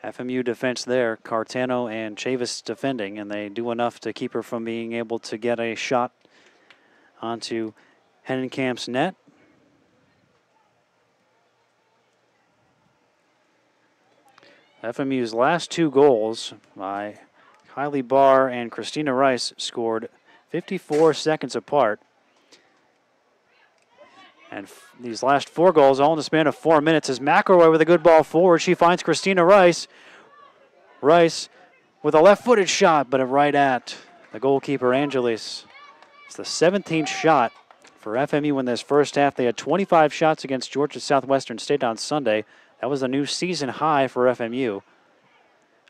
FMU defense there. Cartano and Chavis defending, and they do enough to keep her from being able to get a shot onto Hennenkamp's net. FMU's last 2 goals by Kylie Barr and Christina Rice scored 54 seconds apart. And these last 4 goals all in the span of 4 minutes as McElroy with a good ball forward. She finds Christina Rice. Rice with a left-footed shot, but right at the goalkeeper, Angelis. It's the 17th shot for FMU in this first half. They had 25 shots against Georgia Southwestern State on Sunday. That was a new season high for FMU.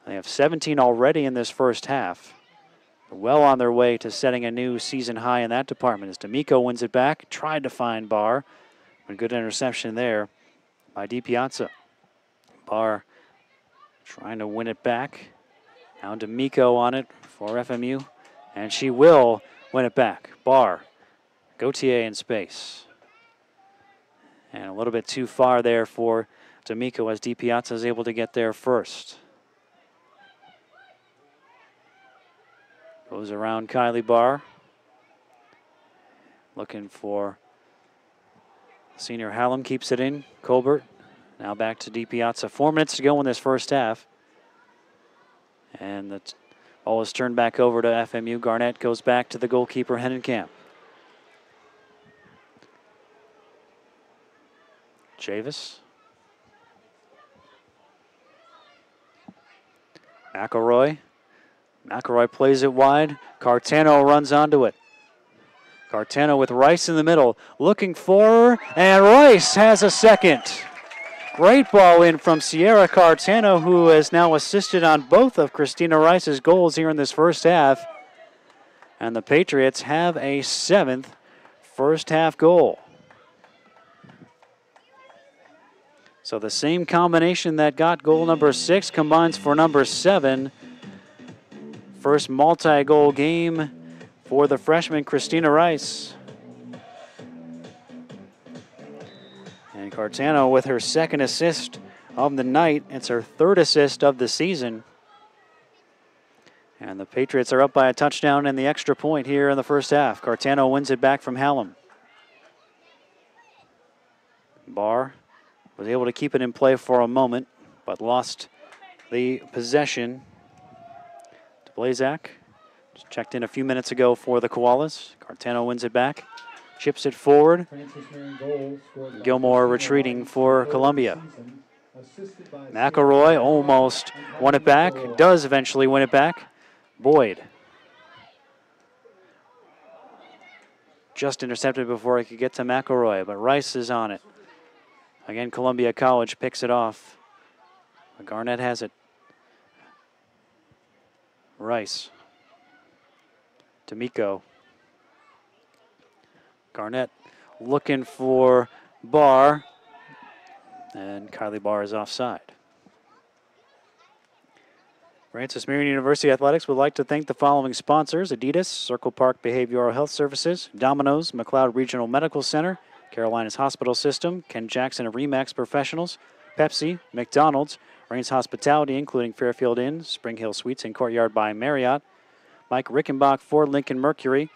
They have 17 already in this first half. They're well on their way to setting a new season high in that department as D'Amico wins it back. Tried to find Barr. A good interception there by DiPiazza. Barr trying to win it back. Now D'Amico on it for FMU. And she will win it back. Barr. Gauthier in space. And a little bit too far there for D'Amico as DiPiazza is able to get there first. Goes around Kylie Barr. Looking for senior Hallam, keeps it in. Colbert now back to DiPiazza. 4 minutes to go in this first half. And the ball is turned back over to FMU. Garnett goes back to the goalkeeper, Hennenkamp. Chavis. McElroy. McElroy plays it wide. Cartano runs onto it. Cartano with Rice in the middle. Looking for her, and Rice has a second. Great ball in from Sierra Cartano, who has now assisted on both of Christina Rice's goals here in this first half. And the Patriots have a 7th first half goal. So the same combination that got goal number 6 combines for number 7. First multi-goal game for the freshman Christina Rice. And Cartano with her 2nd assist of the night. It's her 3rd assist of the season. And the Patriots are up by a touchdown and the extra point here in the first half. Cartano wins it back from Hallam. Barr was able to keep it in play for a moment, but lost the possession to Blazak. Just checked in a few minutes ago for the Koalas. Cartano wins it back, chips it forward. Gilmore retreating for Columbia. McElroy almost won it back, does eventually win it back. Boyd just intercepted before he could get to McElroy, but Rice is on it. Again, Columbia College picks it off. Garnett has it. Rice. D'Amico. Garnett looking for Barr. And Kylie Barr is offside. Francis Marion University Athletics would like to thank the following sponsors: Adidas, Circle Park Behavioral Health Services, Domino's, McLeod Regional Medical Center, Carolinas Hospital System, Ken Jackson of RE/MAX Professionals, Pepsi, McDonald's, Rains Hospitality, including Fairfield Inn, Spring Hill Suites, and Courtyard by Marriott, Mike Rickenbach, Ford Lincoln Mercury,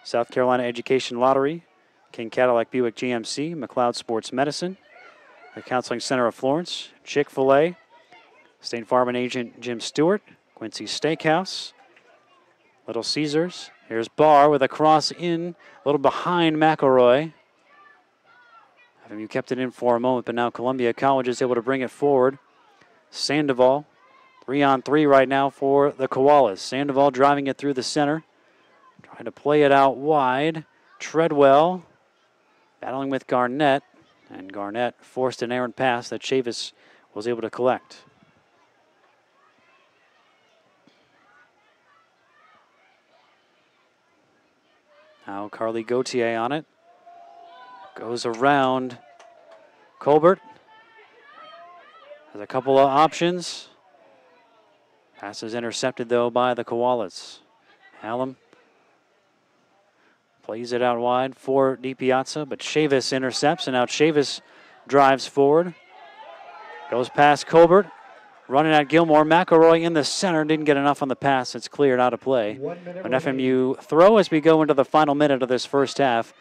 South Carolina Education Lottery, King Cadillac Buick GMC, McLeod Sports Medicine, the Counseling Center of Florence, Chick-fil-A, State Farm and Agent Jim Stewart, Quincy Steakhouse, Little Caesars. Here's Barr with a cross in, a little behind McElroy. FMU kept it in for a moment, but now Columbia College is able to bring it forward. Sandoval, 3-on-3 right now for the Koalas. Sandoval driving it through the center, trying to play it out wide. Treadwell battling with Garnett, and Garnett forced an errant pass that Chavis was able to collect. Now Carly Gauthier on it. Goes around Colbert. Has a couple of options. Pass is intercepted, though, by the Koalas. Hallam plays it out wide for DiPiazza, but Chavis intercepts, and now Chavis drives forward. Goes past Colbert. Running at Gilmore. McElroy in the center. Didn't get enough on the pass. It's cleared out of play. An FMU throw as we go into the final minute of this first half.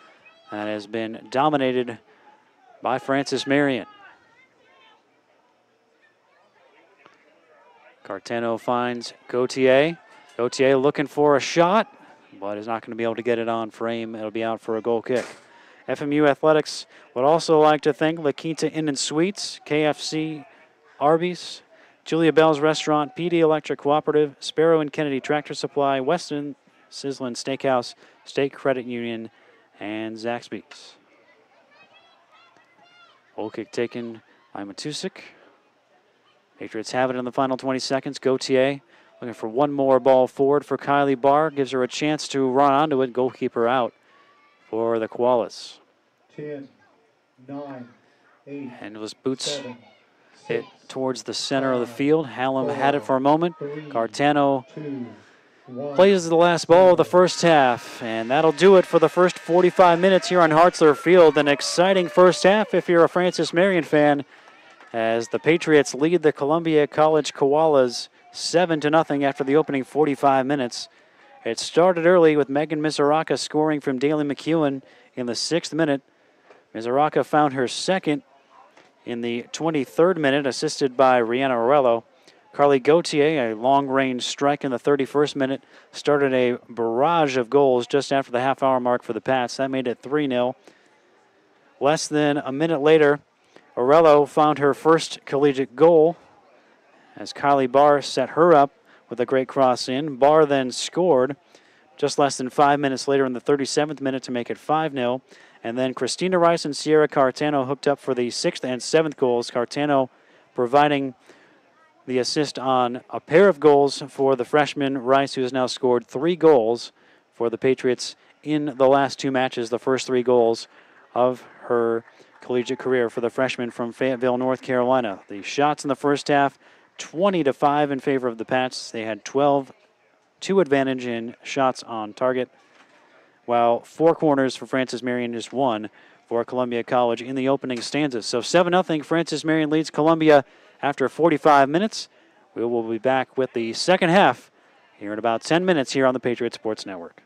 That has been dominated by Francis Marion. Cartano finds Gauthier. Gauthier looking for a shot, but is not going to be able to get it on frame. It'll be out for a goal kick. FMU Athletics would also like to thank La Quinta Inn and Suites, KFC, Arby's, Julia Bell's Restaurant, PD Electric Cooperative, Sparrow and Kennedy Tractor Supply, Weston Sizzlin Steakhouse, State Credit Union, and Zaxby's. Goal kick taken by Matusik. Patriots have it in the final 20 seconds. Gauthier looking for one more ball forward for Kylie Barr. Gives her a chance to run onto it. Goalkeeper out for the Koalas. 10, 9, 8, and it was boots 7, hit towards the center of the field. Hallam had it for a moment. Cartano plays the last ball of the first half, and that'll do it for the first 45 minutes here on Hartzler Field. An exciting first half if you're a Francis Marion fan, as the Patriots lead the Columbia College Koalas 7-0 after the opening 45 minutes. It started early with Megan Mizuraka scoring from Daly McEwen in the 6th minute. Mizuraka found her second in the 23rd minute, assisted by Rihanna Orello. Carly Gauthier, a long-range strike in the 31st minute, started a barrage of goals just after the half-hour mark for the Pats. That made it 3-0. Less than a minute later, Orello found her first collegiate goal as Kylie Barr set her up with a great cross in. Barr then scored just less than 5 minutes later in the 37th minute to make it 5-0. And then Christina Rice and Sierra Cartano hooked up for the 6th and 7th goals. Cartano providing the assist on a pair of goals for the freshman Rice, who has now scored 3 goals for the Patriots in the last 2 matches, the first 3 goals of her collegiate career for the freshman from Fayetteville, North Carolina. The shots in the first half, 20-5 in favor of the Pats. They had 12-2 advantage in shots on target, while 4 corners for Francis Marion, just 1 for Columbia College in the opening stanzas. So 7-0, Francis Marion leads Columbia after 45 minutes. We will be back with the second half here in about 10 minutes here on the Patriot Sports Network.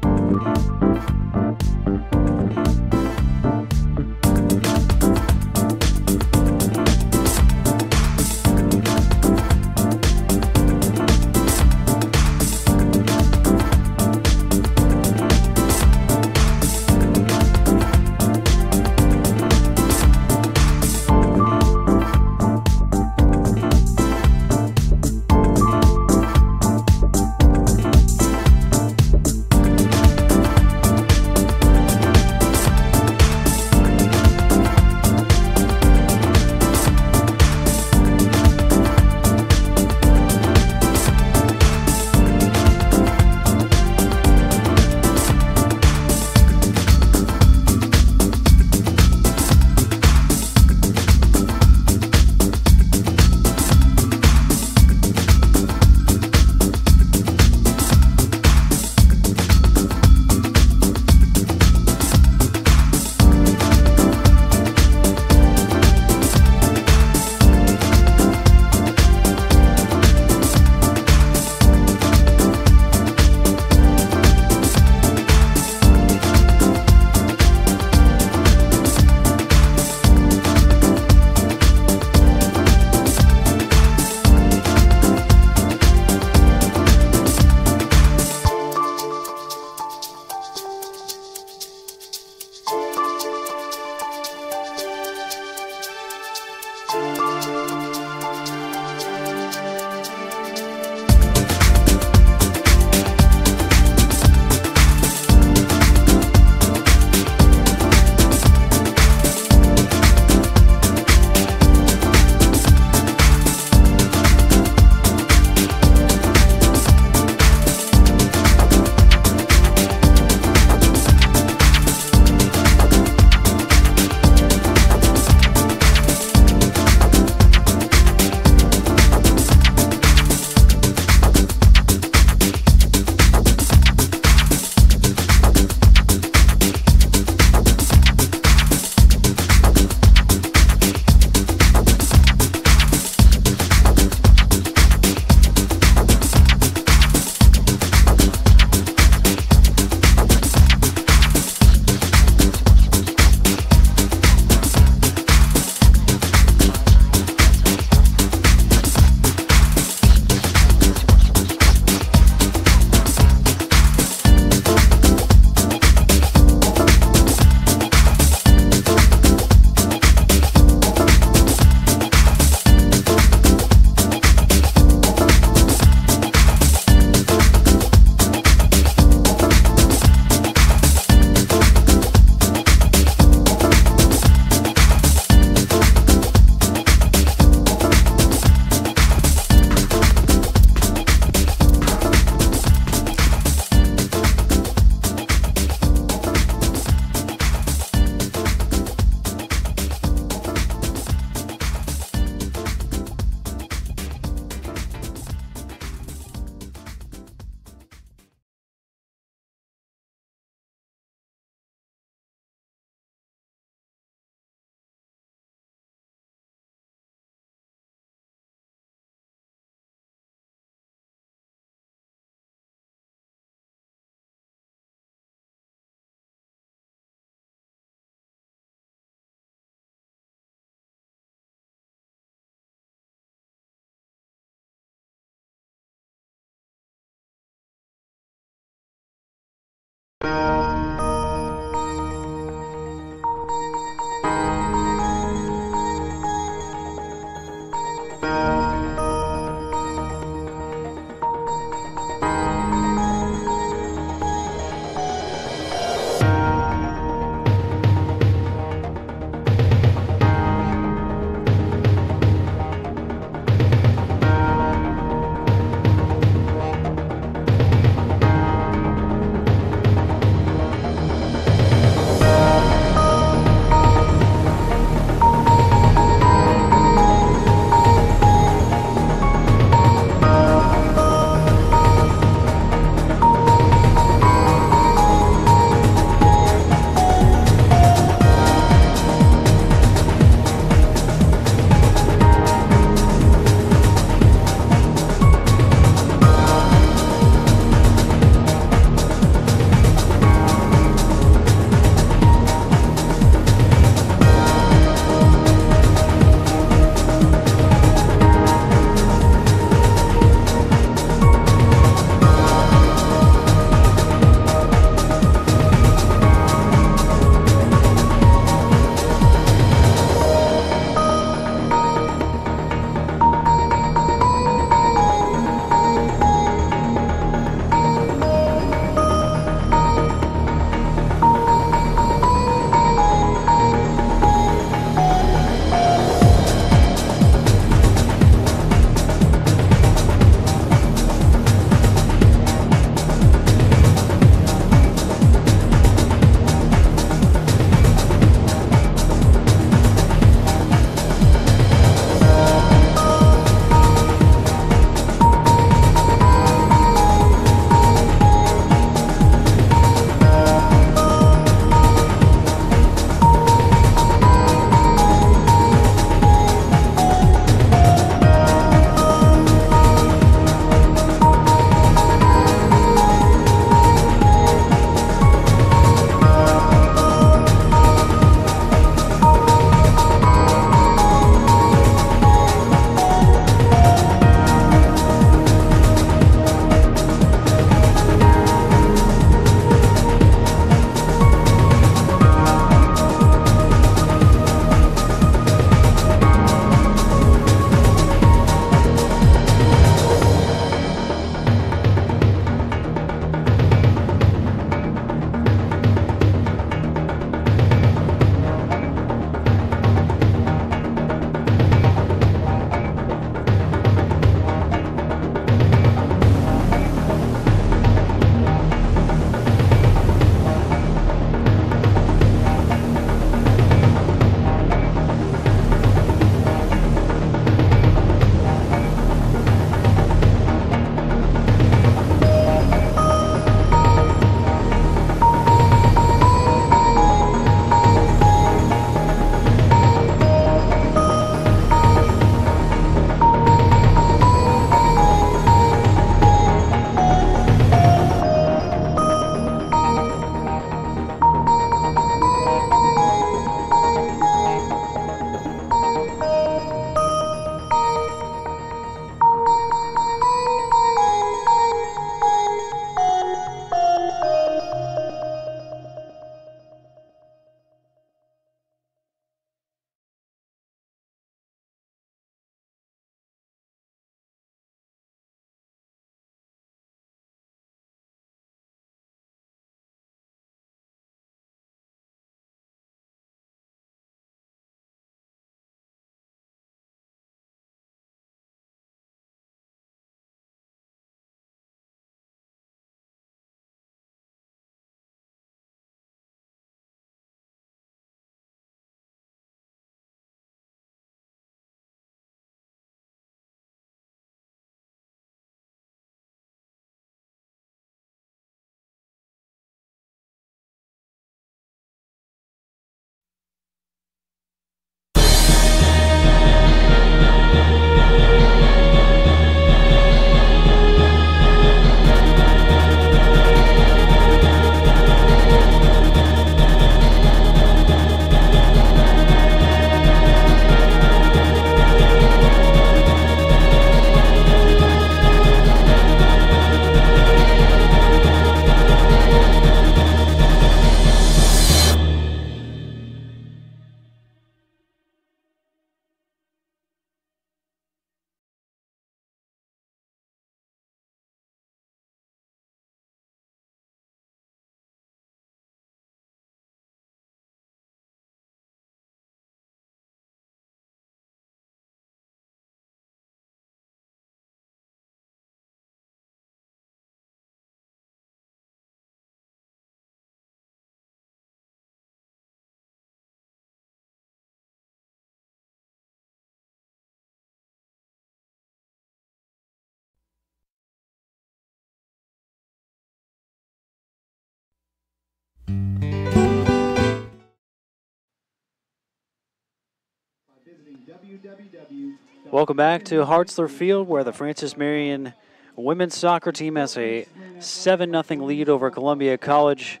Welcome back to Hartzler Field, where the Francis Marion women's soccer team has a 7-0 lead over Columbia College.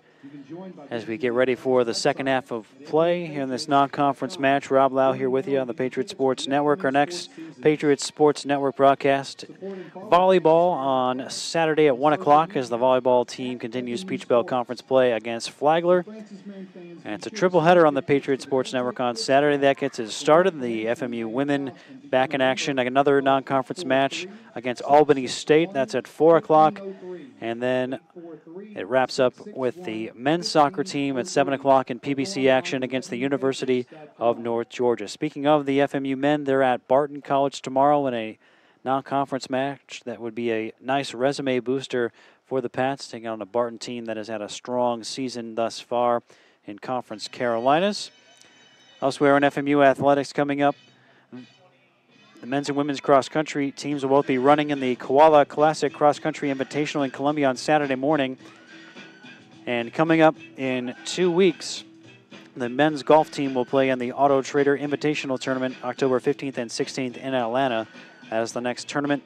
As we get ready for the second half of play here in this non-conference match, Rob Lau here with you on the Patriot Sports Network. Our next Patriot Sports Network broadcast, volleyball on Saturday at 1 o'clock as the volleyball team continues Peach Belt Conference play against Flagler. And it's a triple header on the Patriot Sports Network on Saturday. That gets it started. The FMU women back in action, like another non-conference match against Albany State. That's at 4 o'clock. And then it wraps up with the men's soccer team at 7 o'clock in PBC action against the University of North Georgia. Speaking of the FMU men, they're at Barton College tomorrow in a non-conference match. That would be a nice resume booster for the Pats, taking on a Barton team that has had a strong season thus far in Conference Carolinas. Elsewhere in FMU athletics coming up, the men's and women's cross-country teams will both be running in the Koala Classic Cross Country Invitational in Columbia on Saturday morning. And coming up in 2 weeks, the men's golf team will play in the Auto Trader Invitational Tournament October 15th and 16th in Atlanta as the next tournament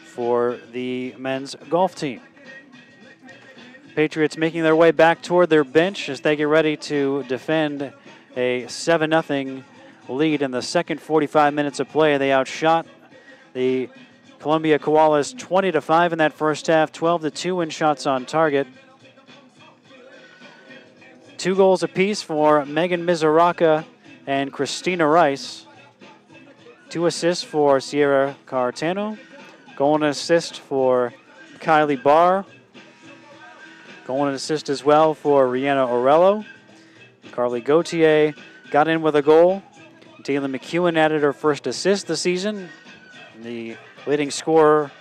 for the men's golf team. Patriots making their way back toward their bench as they get ready to defend a 7-0 lead in the second 45 minutes of play. They outshot the Columbia Koalas 20-5 in that first half, 12-2 in shots on target. 2 goals apiece for Megan Mizuraka and Christina Rice. 2 assists for Sierra Cartano. Goal and assist for Kylie Barr. Goal and assist as well for Rihanna Orello. Carly Gauthier got in with a goal. Taylor McEwen added her first assist this season. The leading scorer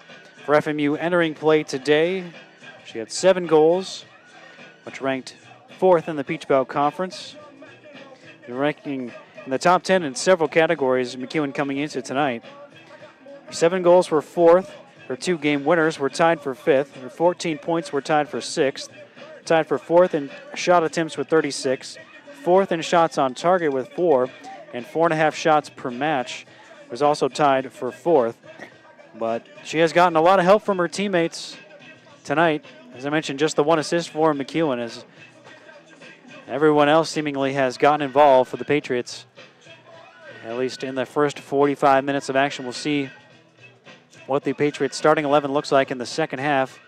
for FMU entering play today. She had 7 goals, which ranked 4th in the Peach Belt Conference. The ranking in the top 10 in several categories, McEwen coming into tonight. Her 7 goals were 4th. Her 2 game winners were tied for 5th. Her 14 points were tied for 6th. Tied for 4th in shot attempts with 36. 4th in shots on target with 4. And 4.5 shots per match. Was also tied for 4th. But she has gotten a lot of help from her teammates tonight. As I mentioned, just the 1 assist for McEwen, as everyone else seemingly has gotten involved for the Patriots. At least in the first 45 minutes of action. We'll see what the Patriots starting 11 looks like in the second half.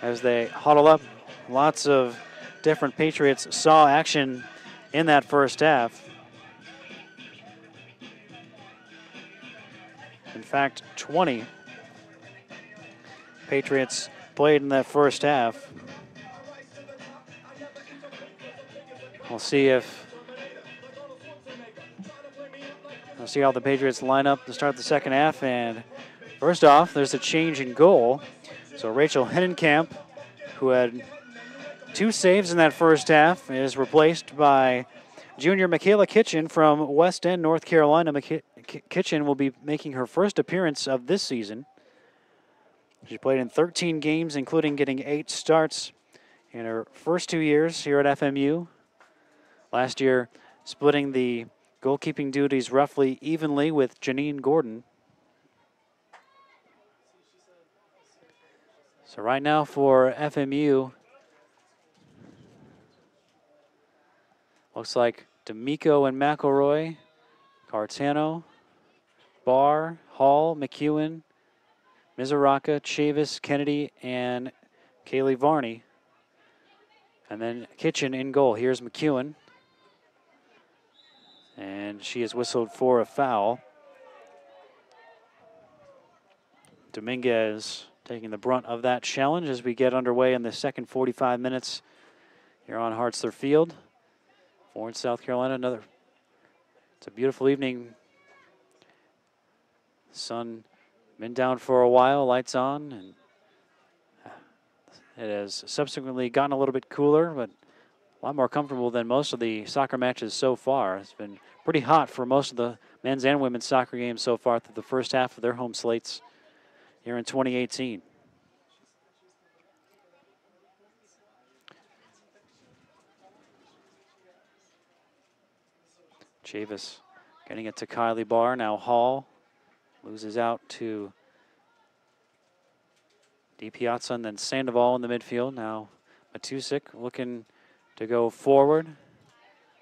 As they huddle up, lots of different Patriots saw action in that first half. In fact, 20 Patriots played in that first half. We'll see how the Patriots line up to start the second half. And first off, there's a change in goal. So Rachel Hennenkamp, who had 2 saves in that first half, is replaced by junior Michaela Kitchen from West End, North Carolina. Kitchen will be making her first appearance of this season. She played in 13 games, including getting 8 starts in her first 2 years here at FMU. Last year, splitting the goalkeeping duties roughly evenly with Janine Gordon. So right now for FMU, looks like D'Amico and McElroy, Cartano, Barr, Hall, McEwen, Mizuraka, Chavis, Kennedy, and Kaylee Varney. And then Kitchen in goal. Here's McEwen. And she is whistled for a foul. Dominguez taking the brunt of that challenge as we get underway in the second 45 minutes here on Hartzler Field. Florence, South Carolina. It's a beautiful evening. Sun been down for a while, lights on, and it has subsequently gotten a little bit cooler, but a lot more comfortable than most of the soccer matches so far. It's been pretty hot for most of the men's and women's soccer games so far through the first half of their home slates here in 2018. Chavis getting it to Kylie Barr. Now Hall loses out to DiPiazza and then Sandoval in the midfield. Now Matusik looking to go forward.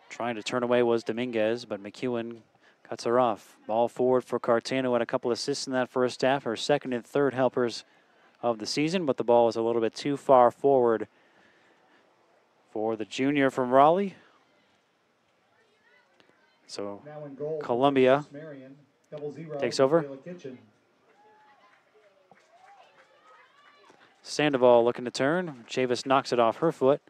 Trying to turn away was Dominguez, but McEwen cuts her off. Ball forward for Cartano, had a couple assists in that first half. Her second and third helpers of the season, but the ball was a little bit too far forward for the junior from Raleigh. So Columbia takes over. Sandoval looking to turn. Chavis knocks it off her foot.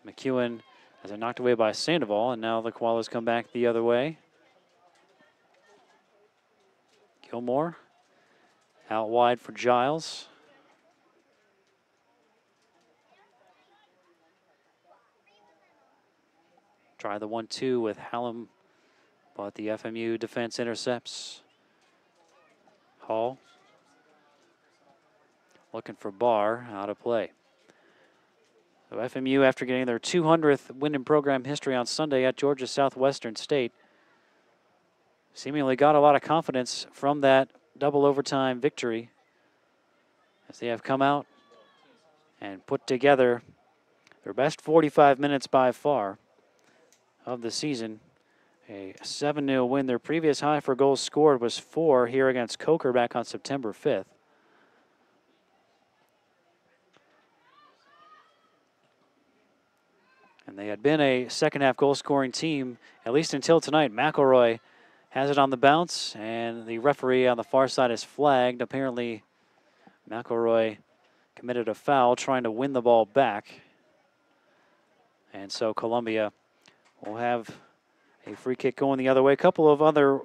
McEwen has it knocked away by Sandoval, and now the Koalas come back the other way. Gilmore out wide for Giles. Try the 1-2 with Hallam, but the FMU defense intercepts. Hall looking for Barr, out of play. So FMU, after getting their 200th win in program history on Sunday at Georgia Southwestern State, seemingly got a lot of confidence from that double overtime victory as they have come out and put together their best 45 minutes by far of the season. A 7-0 win. Their previous high for goals scored was 4 here against Coker back on September 5th. And they had been a second-half goal-scoring team, at least until tonight. McElroy has it on the bounce, and the referee on the far side is flagged. Apparently, McElroy committed a foul trying to win the ball back. And so Columbia will have a free kick going the other way. A couple of other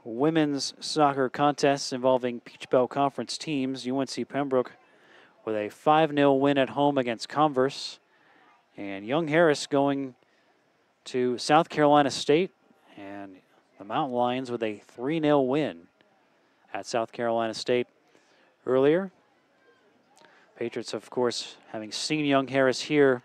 women's soccer contests involving Peach Belt Conference teams. UNC Pembroke with a 5-0 win at home against Converse. And Young Harris going to South Carolina State, and the Mountain Lions with a 3-0 win at South Carolina State earlier. Patriots, of course, having seen Young Harris here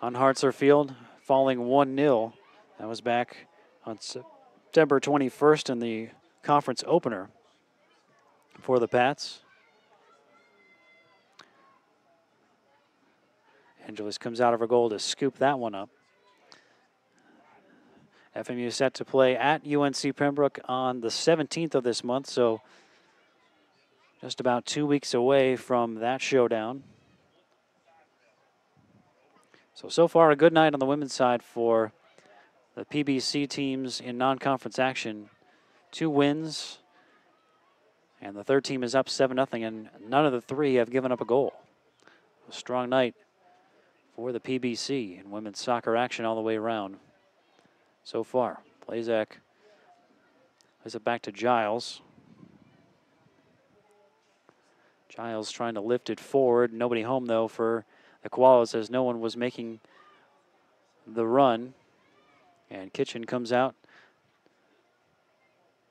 on Hartzler Field, falling 1-0. That was back on September 21st in the conference opener for the Pats. Angeles comes out of her goal to scoop that one up. FMU set to play at UNC Pembroke on the 17th of this month, so just about 2 weeks away from that showdown. So far a good night on the women's side for the PBC teams in non-conference action. 2 wins, and the third team is up 7-0, and none of the 3 have given up a goal. A strong night for the PBC in women's soccer action all the way around so far. Blazak plays it back to Giles. Giles trying to lift it forward. Nobody home, though, for the Koalas as no one was making the run. And Kitchen comes out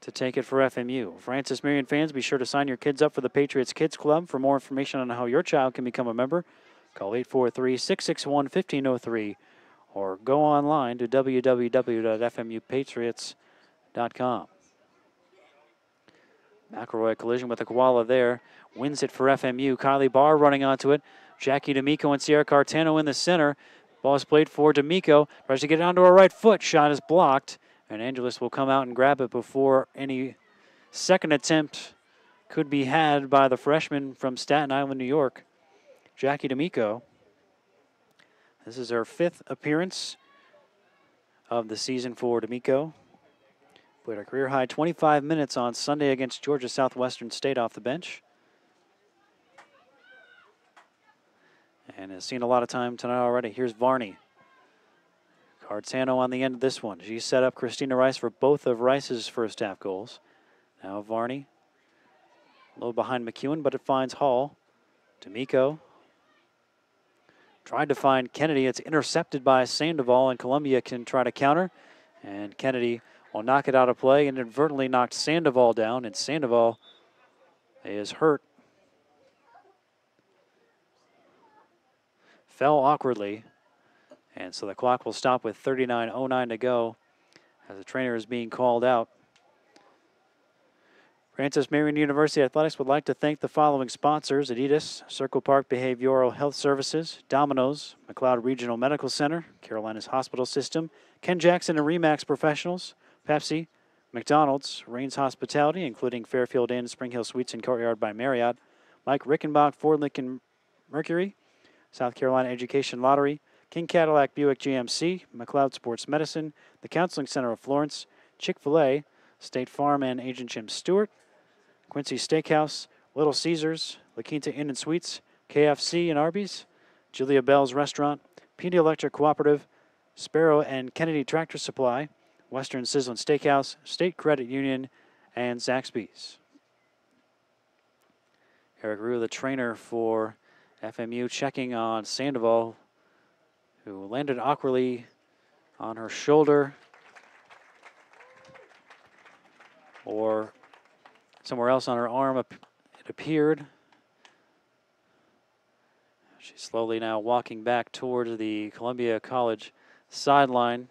to take it for FMU. Francis Marion fans, be sure to sign your kids up for the Patriots Kids Club. For more information on how your child can become a member, call 843-661-1503 or go online to www.fmupatriots.com. McElroy collision with the Koala there. Wins it for FMU. Kylie Barr running onto it. Jackie D'Amico and Sierra Cartano in the center. Ball is played for D'Amico. Tries to get it onto her right foot. Shot is blocked. And Angeles will come out and grab it before any second attempt could be had by the freshman from Staten Island, New York, Jackie D'Amico. This is her 5th appearance of the season for D'Amico. Played a career-high 25 minutes on Sunday against Georgia Southwestern State off the bench. And has seen a lot of time tonight already. Here's Varney. Cartano on the end of this one. She set up Christina Rice for both of Rice's first half goals. Now Varney. Low behind McEwen, but it finds Hall. D'Amico. Tried to find Kennedy. It's intercepted by Sandoval, and Columbia can try to counter. And Kennedy will knock it out of play and inadvertently knocked Sandoval down, and Sandoval is hurt. Fell awkwardly And so the clock will stop with 39:09 to go as the trainer is being called out. Francis Marion University Athletics would like to thank the following sponsors: Adidas, Circle Park Behavioral Health Services, Domino's, McLeod Regional Medical Center, Carolina's Hospital System, Ken Jackson and Remax Professionals, Pepsi, McDonald's, Rains Hospitality, including Fairfield Inn, Spring Hill Suites, and Courtyard by Marriott, Mike Rickenbach, Ford Lincoln Mercury, South Carolina Education Lottery, King Cadillac Buick GMC, McLeod Sports Medicine, the Counseling Center of Florence, Chick-fil-A, State Farm and Agent Jim Stewart, Quincy Steakhouse, Little Caesars, La Quinta Inn and Suites, KFC and Arby's, Julia Bell's Restaurant, PD Electric Cooperative, Sparrow and Kennedy Tractor Supply, Western Sizzlin Steakhouse, State Credit Union, and Zaxby's. Eric Rue, the trainer for FMU, checking on Sandoval, who landed awkwardly on her shoulder or somewhere else on her arm, it appeared. She's slowly now walking back towards the Columbia College sideline.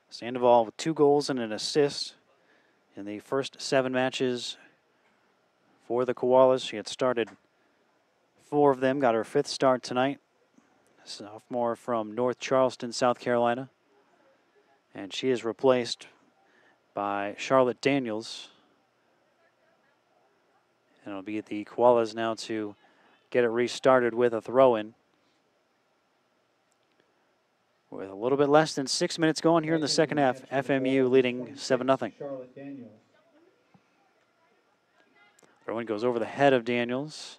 Sandoval with 2 goals and an assist in the first 7 matches for the Koalas. She had started 4 of them, got her 5th start tonight. Sophomore from North Charleston, South Carolina. And she is replaced by Charlotte Daniels. And it'll be the Koalas now to get it restarted with a throw-in. With a little bit less than 6 minutes going here in the second half, FMU leading 7-0. Throw-in goes over the head of Daniels.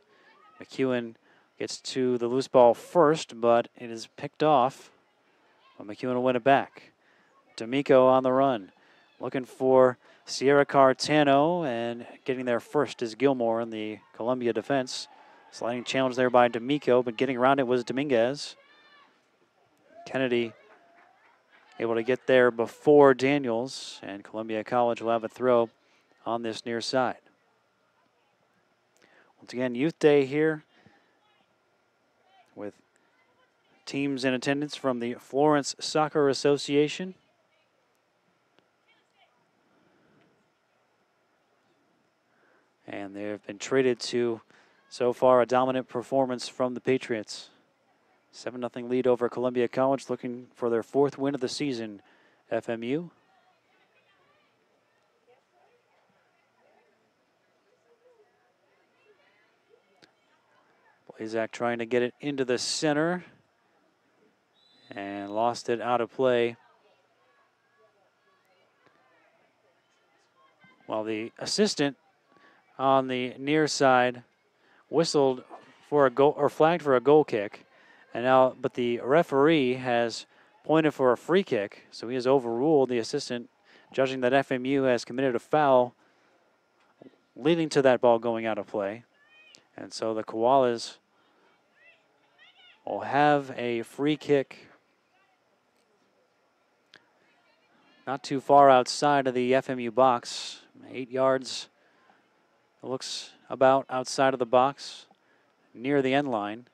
McEwen gets to the loose ball first, but it is picked off. But McEwen will win it back. D'Amico on the run, looking for Sierra Cartano, and getting there first is Gilmore in the Columbia defense. Sliding challenge there by D'Amico, but getting around it was Dominguez. Kennedy able to get there before Daniels, and Columbia College will have a throw on this near side. Once again, Youth Day here with teams in attendance from the Florence Soccer Association. And they have been treated to, so far, a dominant performance from the Patriots. 7-0 lead over Columbia College, looking for their 4th win of the season, FMU. Blazak trying to get it into the center and lost it out of play. While the assistant on the near side whistled for a goal, or flagged for a goal kick, and now, but the referee has pointed for a free kick, so he has overruled the assistant, judging that FMU has committed a foul, leading to that ball going out of play. And so the Koalas will have a free kick not too far outside of the FMU box, 8 yards. It looks about outside of the box, near the end line,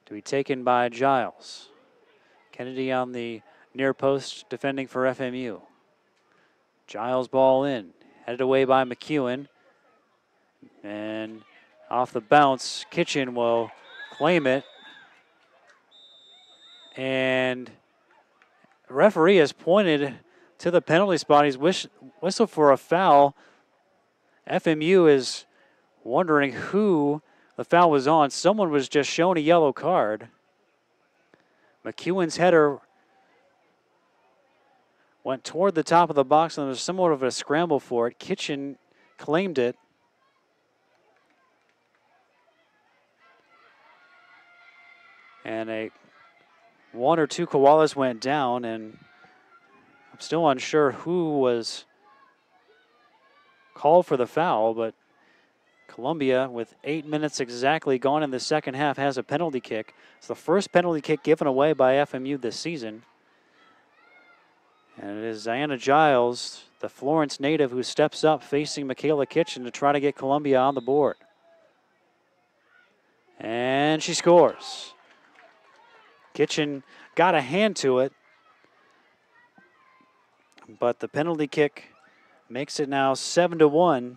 to be taken by Giles. Kennedy on the near post, defending for FMU. Giles ball in, headed away by McEwen. And off the bounce, Kitchen will claim it. And the referee has pointed to the penalty spot. He's whistled for a foul. FMU is wondering who the foul was on. Someone was just shown a yellow card. McEwen's header went toward the top of the box, and there was somewhat of a scramble for it. Kitchen claimed it. And 1 or 2 Koalas went down, and I'm still unsure who was called for the foul, but Columbia, with 8 minutes exactly gone in the second half, has a penalty kick. It's the first penalty kick given away by FMU this season. And it is Diana Giles, the Florence native, who steps up facing Michaela Kitchen to try to get Columbia on the board. And And she scores. Kitchen got a hand to it, but the penalty kick makes it now 7-1.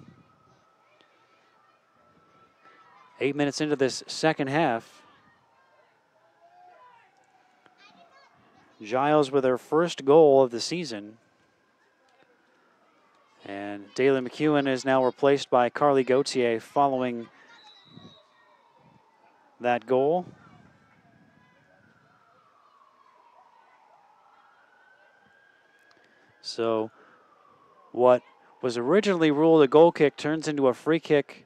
8 minutes into this second half. Giles with her first goal of the season. And Daly McEwen is now replaced by Carly Gauthier following that goal. So what was originally ruled a goal kick turns into a free kick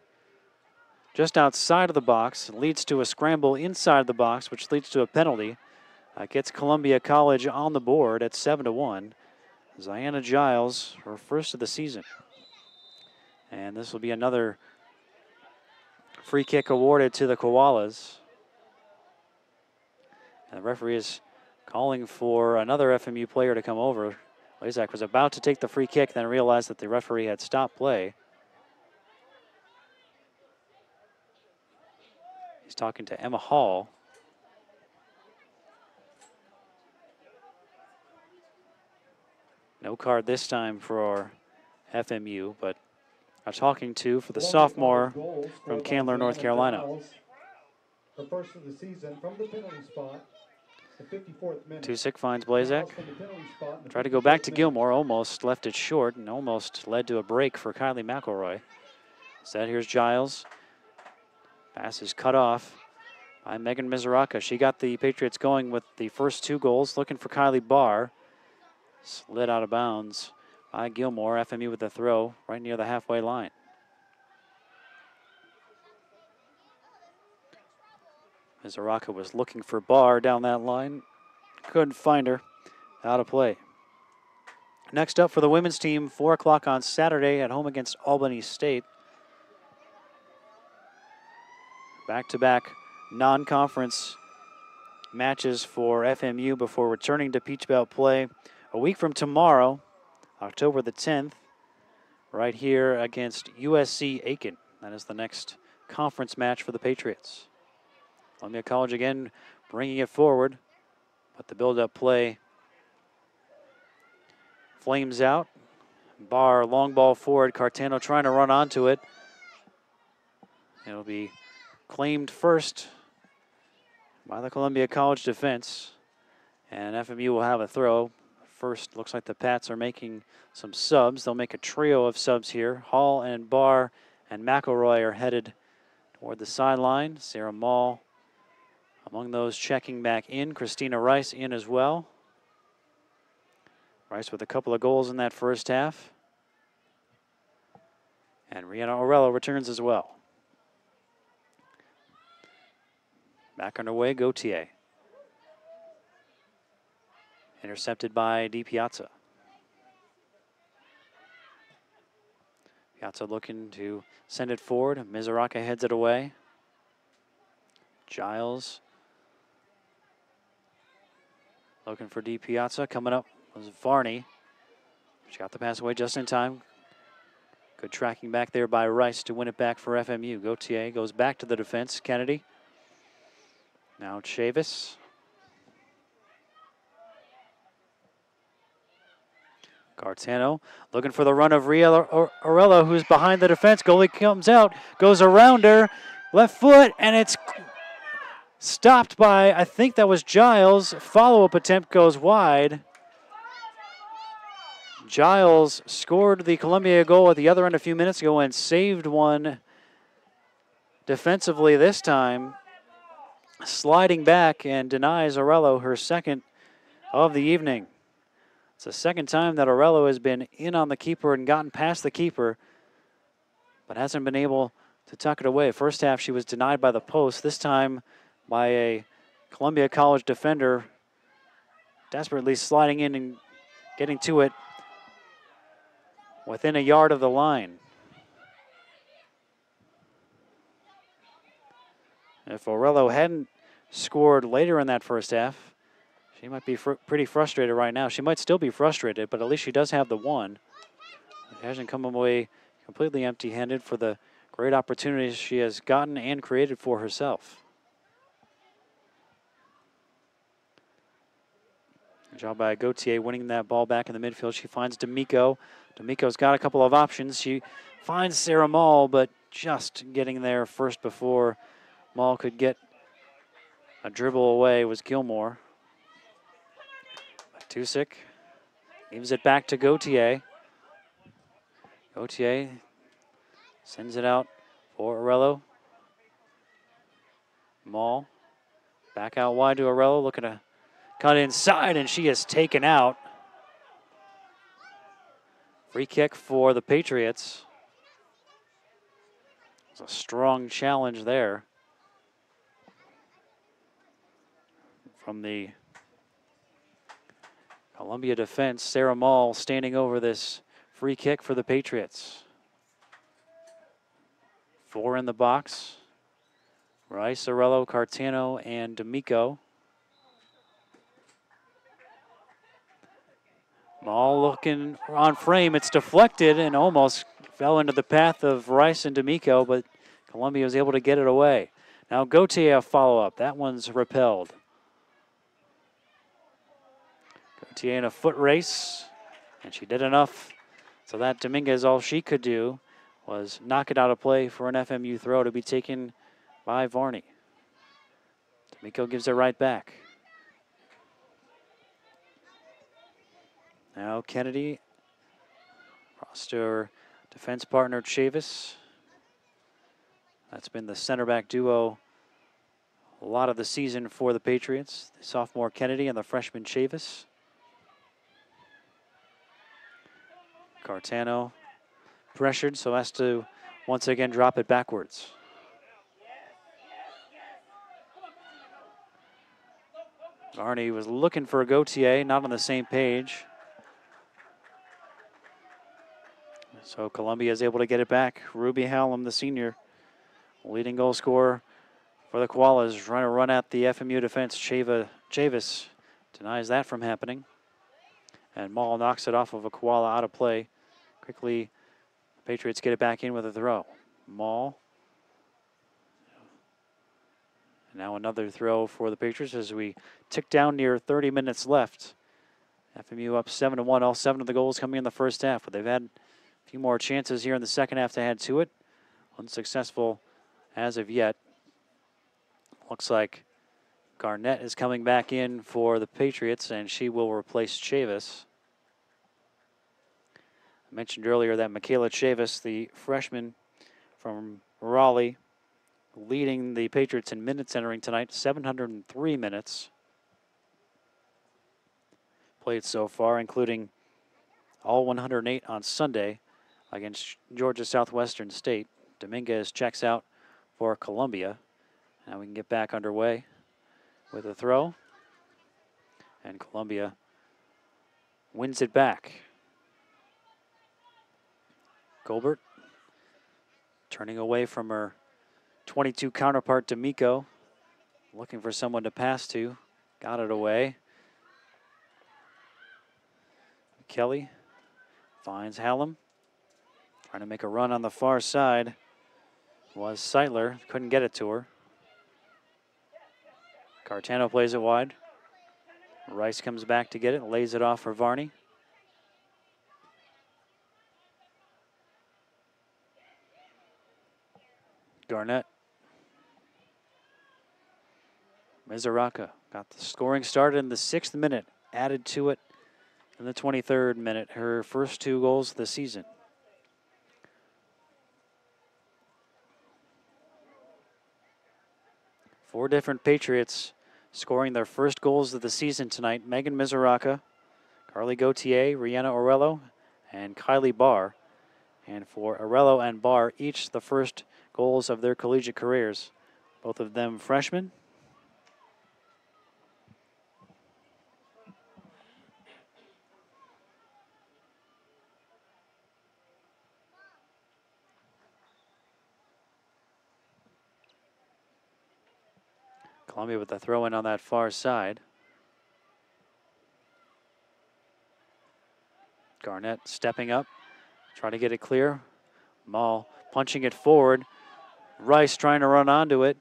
just outside of the box, leads to a scramble inside the box, which leads to a penalty. Gets Columbia College on the board at 7-1. Ziana Giles, her first of the season. And this will be another free kick awarded to the Koalas. And the referee is calling for another FMU player to come over. Lazak was about to take the free kick, then realized that the referee had stopped play. He's talking to Emma Hall. No card this time for FMU, but a talking to for the sophomore from Candler, North Carolina. The first of the season from the penalty spot, the 54th minute. Tusick finds Blazek. Tried to go back to Gilmore, almost left it short and almost led to a break for Kylie McElroy. Instead, here's Giles. Pass is cut off by Megan Mizuraka. She got the Patriots going with the first 2 goals, looking for Kylie Barr. Slid out of bounds by Gilmore. FMU with the throw right near the halfway line. Mizuraka was looking for Barr down that line. Couldn't find her. Out of play. Next up for the women's team, 4 o'clock on Saturday at home against Albany State. Back-to-back non-conference matches for FMU before returning to Peach Belt play a week from tomorrow, October the 10th, right here against USC Aiken. That is the next conference match for the Patriots. Columbia College again bringing it forward, but the build-up play flames out. Barr, long ball forward. Cartano trying to run onto it. It'll be claimed first by the Columbia College defense, and FMU will have a throw. First, looks like the Pats are making some subs. They'll make a trio of subs here. Hall and Barr and McElroy are headed toward the sideline. Sarah Mall among those checking back in. Christina Rice in as well. Rice with a couple of goals in that first half. And Rihanna Orello returns as well. Back underway, Gauthier. Intercepted by DiPiazza. Piazza looking to send it forward. Mizuraka heads it away. Giles looking for DiPiazza. Coming up was Varney. She got the pass away just in time. Good tracking back there by Rice to win it back for FMU. Gauthier goes back to the defense. Kennedy. Now Chavis. Cartano looking for the run of Orello, who's behind the defense. Goalie comes out, goes around her, left foot, and it's stopped by, I think that was Giles. Follow-up attempt goes wide. Giles scored the Columbia goal at the other end a few minutes ago and saved one defensively this time. Sliding back and denies Orello her second of the evening. It's the second time that Orello has been in on the keeper and gotten past the keeper, but hasn't been able to tuck it away. First half, she was denied by the post. This time by a Columbia College defender, desperately sliding in and getting to it within a yard of the line. If Orello hadn't scored later in that first half, she might be pretty frustrated right now. She might still be frustrated, but at least she does have the one. She hasn't come away completely empty-handed for the great opportunities she has gotten and created for herself. Good job by Gauthier winning that ball back in the midfield. She finds D'Amico. D'Amico's got a couple of options. She finds Sarah Mall, but just getting there first before Mall could get a dribble away was Gilmore. Tusick gives it back to Gauthier. Gauthier sends it out for Arello. Mall back out wide to Arello, looking to cut inside, and she is taken out. Free kick for the Patriots. It's a strong challenge there from the Columbia defense. Sarah Mall standing over this free kick for the Patriots. 4 in the box. Rice, Arello, Cartano, and D'Amico. Mall looking on frame. It's deflected and almost fell into the path of Rice and D'Amico, but Columbia was able to get it away. Now Gauthier a follow-up. That one's repelled. Gauthier in a foot race, and she did enough so that Dominguez, all she could do was knock it out of play for an FMU throw to be taken by Varney. D'Amico gives it right back. Now Kennedy, across to her defense partner Chavis. That's been the center back duo a lot of the season for the Patriots. The sophomore Kennedy and the freshman Chavis. Cartano pressured, so has to once again drop it backwards. Varney was looking for a Gauthier, not on the same page. So Columbia is able to get it back. Ruby Hallam, the senior, leading goal scorer for the Koalas, trying to run at the FMU defense. Chavis denies that from happening. And Mall knocks it off of a Koala out of play. Quickly, the Patriots get it back in with a throw. Mall. And now another throw for the Patriots as we tick down near 30 minutes left. FMU up 7-1. All 7 of the goals coming in the first half, but they've had a few more chances here in the second half to add to it. Unsuccessful as of yet. Looks like Garnett is coming back in for the Patriots, and she will replace Chavis. I mentioned earlier that Michaela Chavis, the freshman from Raleigh, leading the Patriots in minutes entering tonight, 703 minutes played so far, including all 108 on Sunday against Georgia Southwestern State. Dominguez checks out for Columbia. Now we can get back underway with a throw. And Columbia wins it back. Colbert turning away from her 22 counterpart D'Amico, looking for someone to pass to. Got it away. Kelly finds Hallam. Trying to make a run on the far side was Seitler. Couldn't get it to her. Cartano plays it wide. Rice comes back to get it, lays it off for Varney. Garnett. Mizuraka got the scoring started in the 6th minute, added to it in the 23rd minute, her first 2 goals of the season. Four different Patriots scoring their first goals of the season tonight. Megan Mizuraka, Carly Gauthier, Rihanna Orello, and Kylie Barr. And for Orello and Barr, each the first goals of their collegiate careers. Both of them freshmen. Columbia with the throw in on that far side. Garnett stepping up, trying to get it clear. Mall punching it forward. Rice trying to run onto it.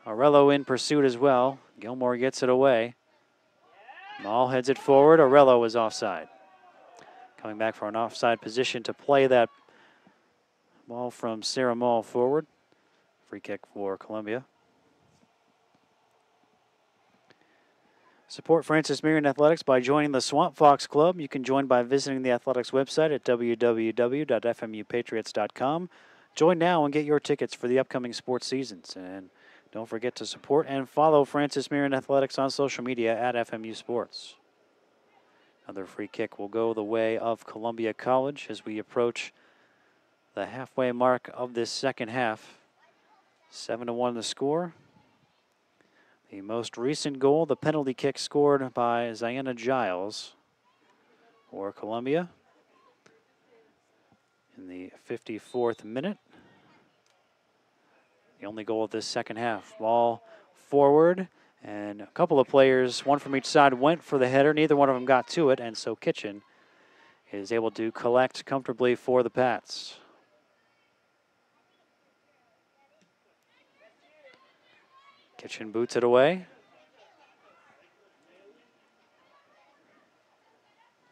Orello in pursuit as well. Gilmore gets it away. Mall heads it forward. Orello is offside. Coming back for an offside position to play that ball from Sarah Mall forward. Free kick for Columbia. Support Francis Marion Athletics by joining the Swamp Fox Club. You can join by visiting the athletics website at www.fmupatriots.com. Join now and get your tickets for the upcoming sports seasons. And don't forget to support and follow Francis Marion Athletics on social media at FMU Sports. Another free kick will go the way of Columbia College as we approach the halfway mark of this second half. 7-1 the score. The most recent goal, the penalty kick scored by Ziana Giles for Columbia in the 54th minute. The only goal of this second half. Ball forward, and a couple of players, one from each side, went for the header. Neither one of them got to it, and so Kitchen is able to collect comfortably for the Pats. Kitchen boots it away.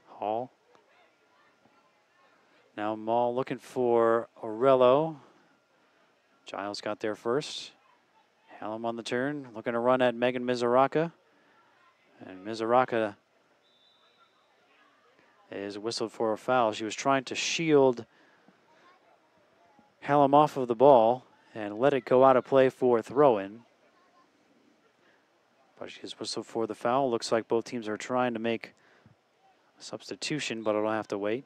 Hall. Now Mall looking for Orello. Giles got there first. Hallam on the turn, looking to run at Megan Mizuraka. And Mizuraka is whistled for a foul. She was trying to shield Hallam off of the ball and let it go out of play for a throw-in. But she's whistled for the foul. Looks like both teams are trying to make a substitution, but it'll have to wait.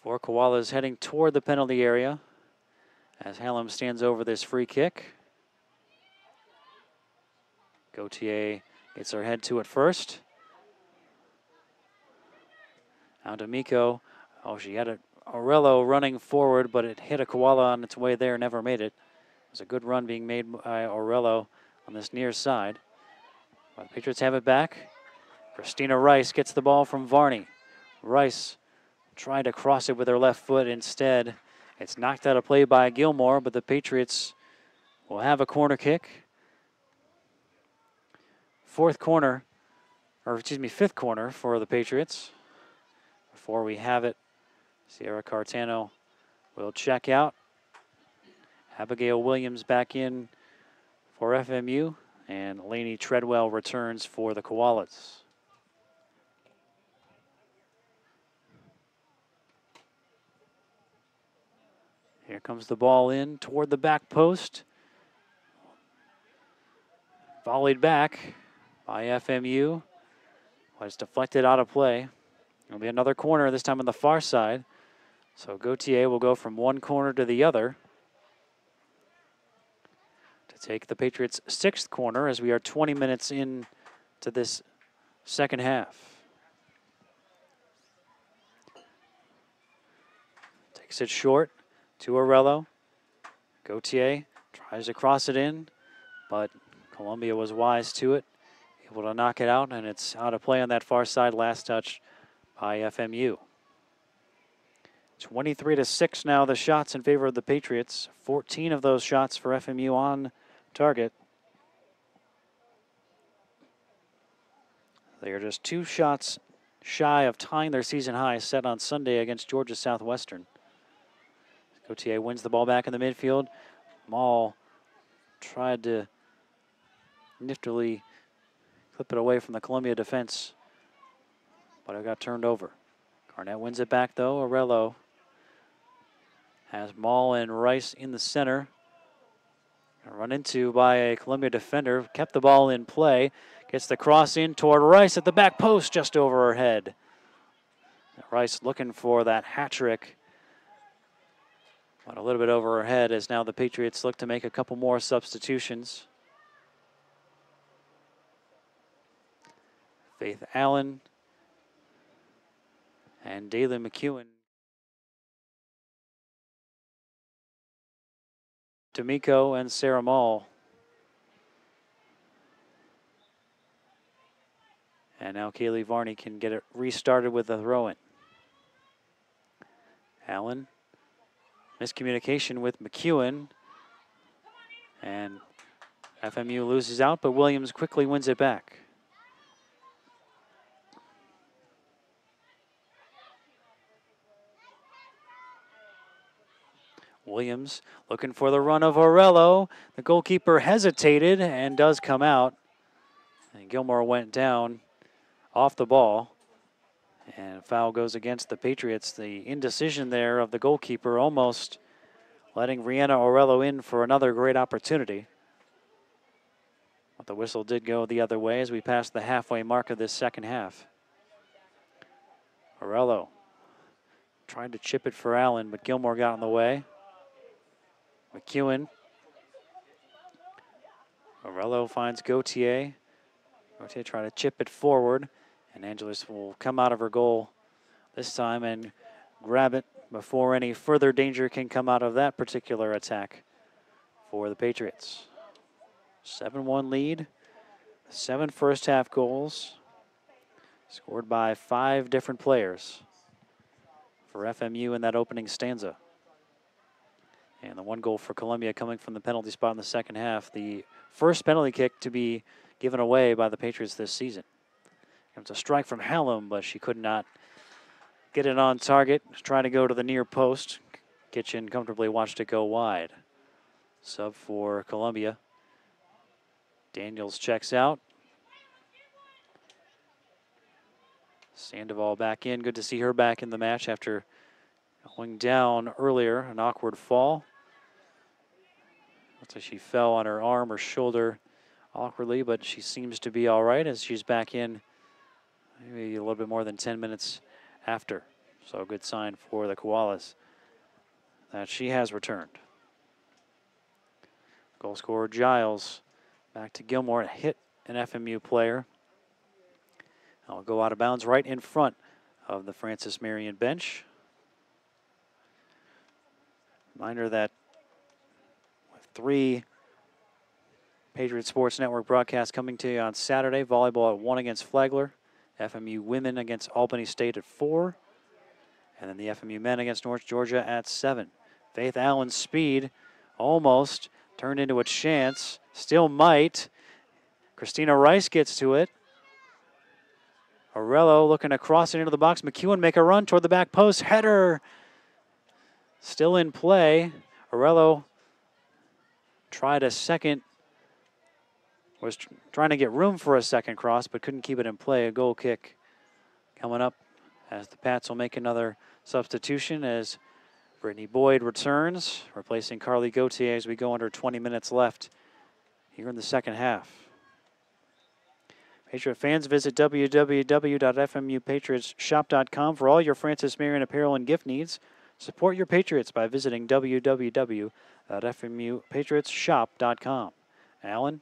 Four Koalas heading toward the penalty area as Hallam stands over this free kick. Gauthier gets her head to it first. Now to Miko. Oh, she had Orello running forward, but it hit a Koala on its way there, never made it. It was a good run being made by Orello on this near side. But the Patriots have it back. Christina Rice gets the ball from Varney. Rice tried to cross it with her left foot. Instead, it's knocked out of play by Gilmore, but the Patriots will have a corner kick. Fifth corner for the Patriots. Before we have it, Sierra Cartano will check out. Abigail Williams back in for FMU, and Lainey Treadwell returns for the Koalas. Here comes the ball in toward the back post. Volleyed back by FMU. But it's deflected out of play. It'll be another corner, this time on the far side. So Gauthier will go from one corner to the other to take the Patriots' sixth corner as we are 20 minutes in to this second half. Takes it short to Orello. Gauthier tries to cross it in, but Columbia was wise to it, able to knock it out, and it's out of play on that far side. Last touch by FMU. 23-6 now, the shots in favor of the Patriots. 14 of those shots for FMU on target. They are just 2 shots shy of tying their season high set on Sunday against Georgia Southwestern. Gauthier wins the ball back in the midfield. Mall tried to niftily clip it away from the Columbia defense, but it got turned over. Garnett wins it back, though. Orello has Mall and Rice in the center. Run into by a Columbia defender. Kept the ball in play. Gets the cross in toward Rice at the back post, just over her head. Rice looking for that hat trick, but a little bit over her head as now the Patriots look to make a couple more substitutions. Faith Allen and Daylon McEwen. D'Amico and Sarah Mall. And now Kaylee Varney can get it restarted with a throw-in. Allen Miscommunication with McEwen. And FMU loses out, but Williams quickly wins it back. Williams looking for the run of Orello. The goalkeeper hesitated and does come out. And Gilmore went down off the ball. And foul goes against the Patriots. The indecision there of the goalkeeper almost letting Rihanna Orello in for another great opportunity. But the whistle did go the other way as we passed the halfway mark of this second half. Orello tried to chip it for Allen, but Gilmore got in the way. McEwen. Orello finds Gauthier. Gauthier trying to chip it forward, and Angeles will come out of her goal this time and grab it before any further danger can come out of that particular attack for the Patriots. 7-1 lead, 7 first half goals, scored by 5 different players for FMU in that opening stanza. And the 1 goal for Columbia coming from the penalty spot in the second half. The first penalty kick to be given away by the Patriots this season. It was a strike from Hallam, but she could not get it on target. Trying to go to the near post. Kitchen comfortably watched it go wide. Sub for Columbia. Daniels checks out. Sandoval back in. Good to see her back in the match after going down earlier. An awkward fall. Looks like she fell on her arm or shoulder awkwardly, but she seems to be all right as she's back in maybe a little bit more than 10 minutes after. So a good sign for the Koalas that she has returned. Goal scorer Giles back to Gilmore, hit an FMU player. I'll go out of bounds right in front of the Francis Marion bench. Reminder that with 3 Patriot Sports Network broadcasts coming to you on Saturday, volleyball at 1 against Flagler, FMU women against Albany State at 4, and then the FMU men against North Georgia at 7. Faith Allen's speed almost turned into a chance, still might. Christina Rice gets to it. Orello looking to cross it into the box. McEwen make a run toward the back post. Header still in play. Orello tried a second, was trying to get room for a second cross, but couldn't keep it in play. A goal kick coming up as the Pats will make another substitution as Brittany Boyd returns, replacing Carly Gauthier as we go under 20 minutes left here in the second half. Patriot fans, visit www.FMUPatriotsShop.com for all your Francis Marion apparel and gift needs. Support your Patriots by visiting www.FMUPatriotsShop.com. Allen.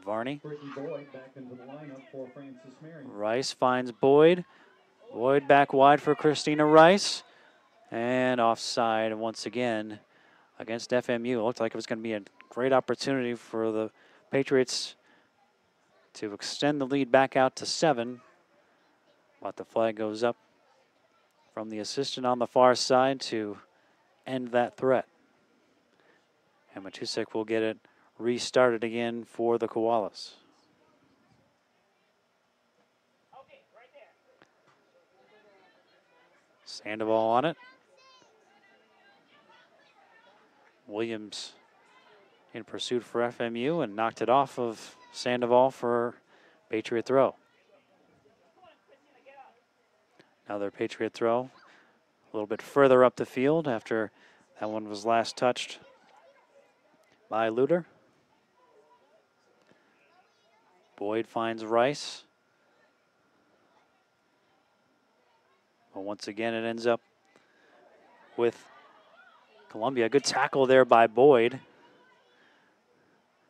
Varney. Brittany Boyd back into the lineup for Francis Marion. Rice finds Boyd. Boyd back wide for Christina Rice. And offside once again against FMU. It looked like it was going to be a great opportunity for the Patriots to extend the lead back out to 7. But the flag goes up from the assistant on the far side to end that threat. And Matusek will get it restarted again for the Koalas. Sandoval on it. Williams in pursuit for FMU and knocked it off of Sandoval for Patriot throw. Another Patriot throw. A little bit further up the field after that one was last touched by Luter. Boyd finds Rice. But once again, it ends up with Columbia. Good tackle there by Boyd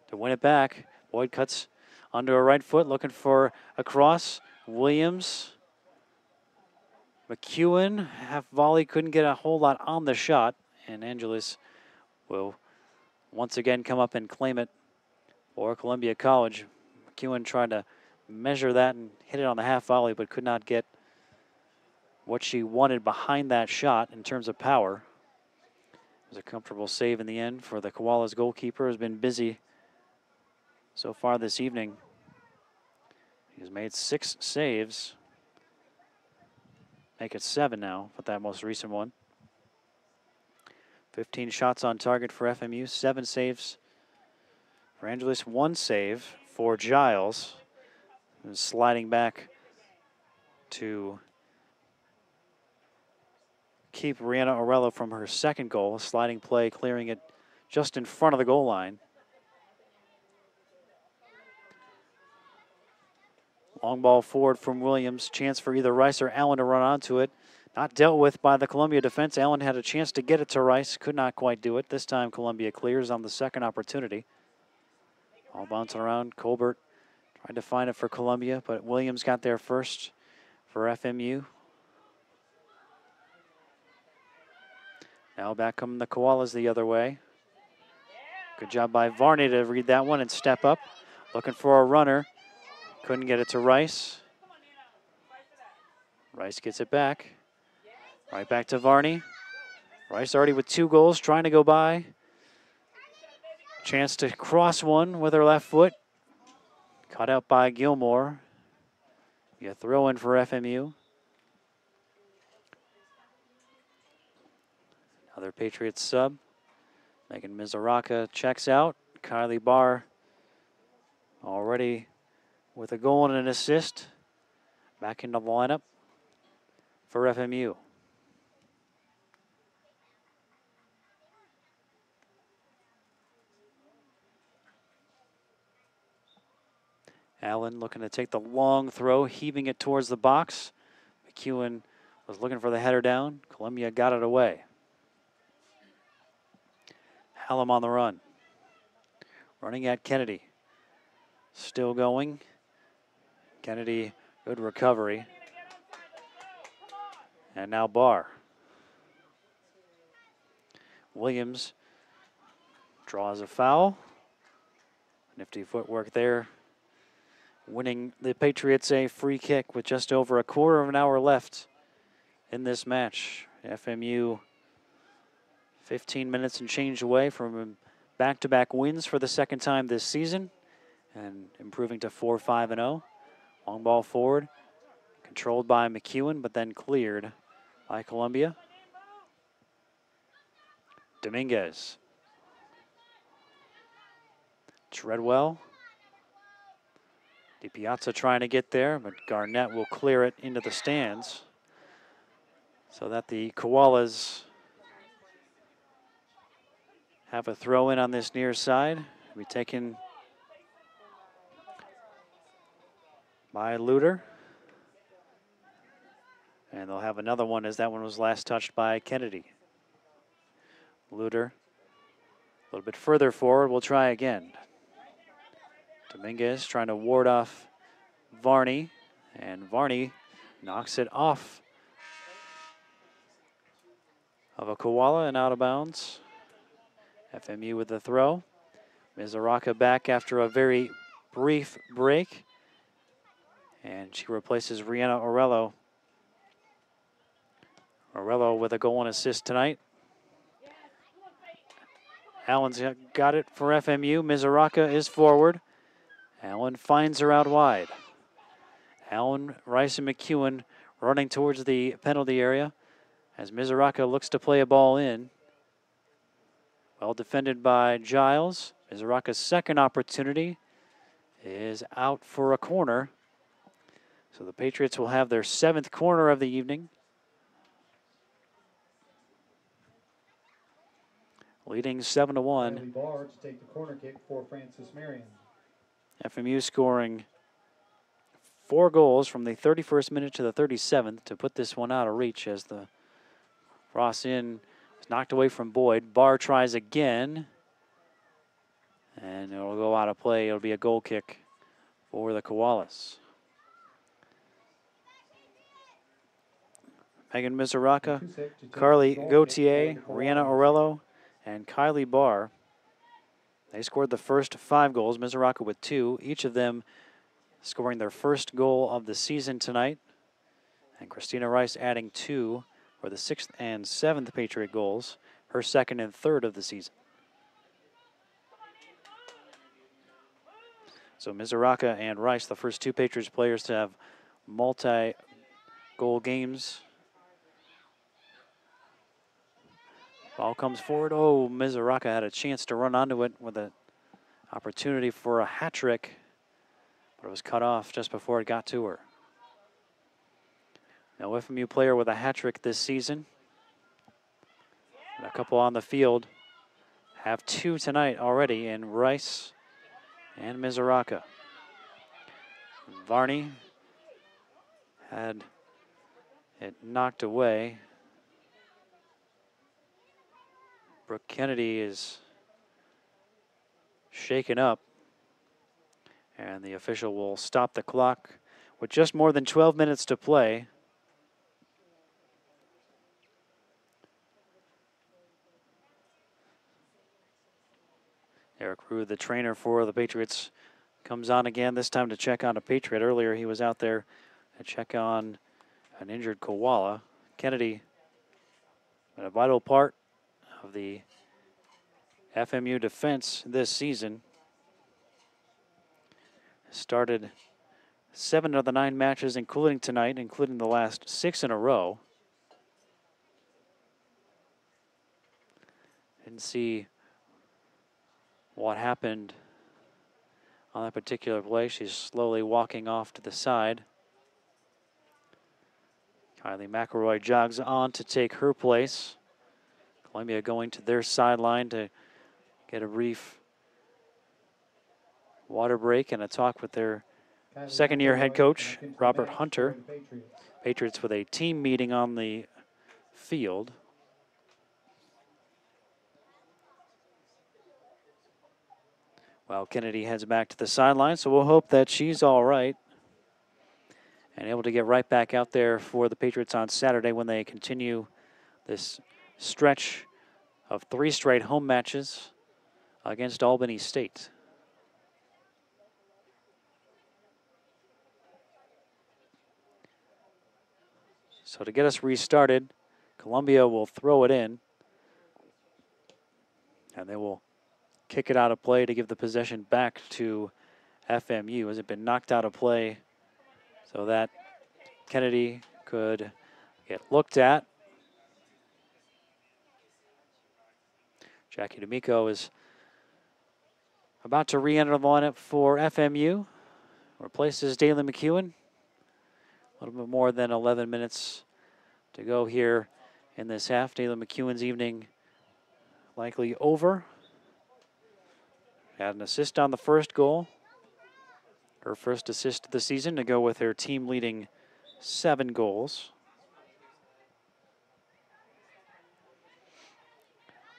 to win it back. Boyd cuts onto her right foot, looking for a cross. Williams. McEwen, half volley, couldn't get a whole lot on the shot. And Angeles will once again come up and claim it for Columbia College. McEwen tried to measure that and hit it on the half volley, but could not get what she wanted behind that shot in terms of power. It was a comfortable save in the end for the Koalas goalkeeper, who's been busy so far this evening. He's made 6 saves. Make it 7 now with that most recent one. 15 shots on target for FMU, 7 saves for Angeles, 1 save for Giles, who's sliding back to keep Rihanna Orello from her second goal. A sliding play, clearing it just in front of the goal line. Long ball forward from Williams. Chance for either Rice or Allen to run onto it. Not dealt with by the Columbia defense. Allen had a chance to get it to Rice. Could not quite do it. This time Columbia clears on the second opportunity. All bouncing around. Colbert tried to find it for Columbia, but Williams got there first for FMU. Now back come the Koalas the other way. Good job by Varney to read that one and step up. Looking for a runner. Couldn't get it to Rice. Rice gets it back. Right back to Varney. Rice already with 2 goals, trying to go by. Chance to cross one with her left foot. Caught out by Gilmore. You throw in for FMU. Another Patriots sub. Megan Mizuraka checks out. Kylie Barr already with a goal and an assist. Back into the lineup for FMU. Allen looking to take the long throw, heaving it towards the box. McEwen was looking for the header down. Columbia got it away. Hallam on the run. Running at Kennedy. Still going. Kennedy, good recovery. And now Barr. Williams draws a foul. Nifty footwork there. Winning the Patriots a free kick with just over a quarter of an hour left in this match. FMU 15 minutes and change away from back-to-back wins for the second time this season and improving to 4-5-0. Long ball forward, controlled by McEwen, but then cleared by Columbia. Dominguez. Treadwell. DiPiazza trying to get there, but Garnett will clear it into the stands so that the Koalas have a throw in on this near side. Will be taken by Luter. And they'll have another one as that one was last touched by Kennedy. Luter a little bit further forward. We'll try again. Dominguez trying to ward off Varney, and Varney knocks it off of a Koala and out of bounds. FMU with the throw. Mizuraka back after a very brief break, and she replaces Rihanna Orello. Orello with a goal and assist tonight. Allen's got it for FMU. Mizuraka is forward. Allen finds her out wide. Allen, Rice, and McEwen running towards the penalty area as Mizuraka looks to play a ball in. Well defended by Giles. Mizuraka's second opportunity is out for a corner. So the Patriots will have their 7th corner of the evening. Leading 7-1. Barr to take the corner kick for Francis Marion. FMU scoring 4 goals from the 31st minute to the 37th to put this one out of reach as the cross in is knocked away from Boyd. Barr tries again, and it'll go out of play. It'll be a goal kick for the Koalas. Megan Mizuraka, Carly Gauthier, Rihanna Orello, and Kylie Barr. They scored the first 5 goals, Mizuraka with 2, each of them scoring their first goal of the season tonight And Christina Rice adding 2 for the 6th and 7th Patriot goals, her 2nd and 3rd of the season. So Mizuraka and Rice, the first 2 Patriots players to have multi-goal games. Ball comes forward. Oh, Mizuraka had a chance to run onto it with an opportunity for a hat trick, but it was cut off just before it got to her. No FMU player with a hat trick this season. And a couple on the field. Have 2 tonight already in Rice and Mizuraka. Varney had it knocked away. Brooke Kennedy is shaken up, and the official will stop the clock with just more than 12 minutes to play. Eric Rue, the trainer for the Patriots, comes on again, this time to check on a Patriot. Earlier he was out there to check on an injured Koala. Kennedy, a vital part of the FMU defense this season. Started 7 of the 9 matches, including tonight, including the last 6 in a row. Didn't see what happened on that particular play. She's slowly walking off to the side. Kylie McElroy jogs on to take her place. Columbia going to their sideline to get a brief water break and a talk with their second-year head coach, Robert Hunter. Patriots with a team meeting on the field. While Kennedy heads back to the sideline, so we'll hope that she's all right and able to get right back out there for the Patriots on Saturday when they continue this stretch of 3 straight home matches against Albany State. So to get us restarted, Columbia will throw it in, and they will kick it out of play to give the possession back to FMU. As it been knocked out of play so that Kennedy could get looked at. Jackie D'Amico is about to re-enter the lineup for FMU. Replaces Daylon McEwen. A little bit more than 11 minutes to go here in this half. Daylon McEwen's evening likely over. Had an assist on the first goal. Her first assist of the season to go with her team-leading 7 goals.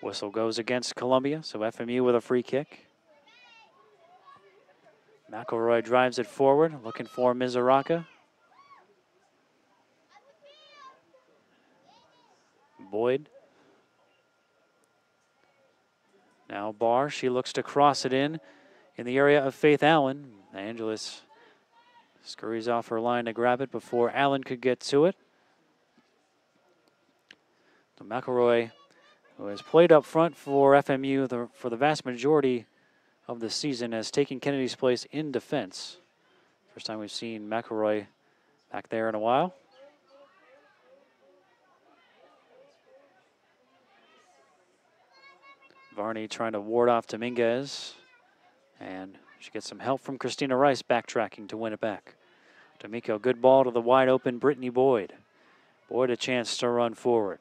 Whistle goes against Columbia, so FMU with a free kick. McElroy drives it forward, looking for Mizuraka. Boyd. Now Barr, she looks to cross it in the area of Faith Allen. Angeles scurries off her line to grab it before Allen could get to it. So McElroy, who has played up front for FMU for the vast majority of the season, has taken Kennedy's place in defense. First time we've seen McElroy back there in a while. Varney trying to ward off Dominguez, and she gets some help from Christina Rice backtracking to win it back. D'Amico, good ball to the wide open Brittany Boyd. Boyd a chance to run forward.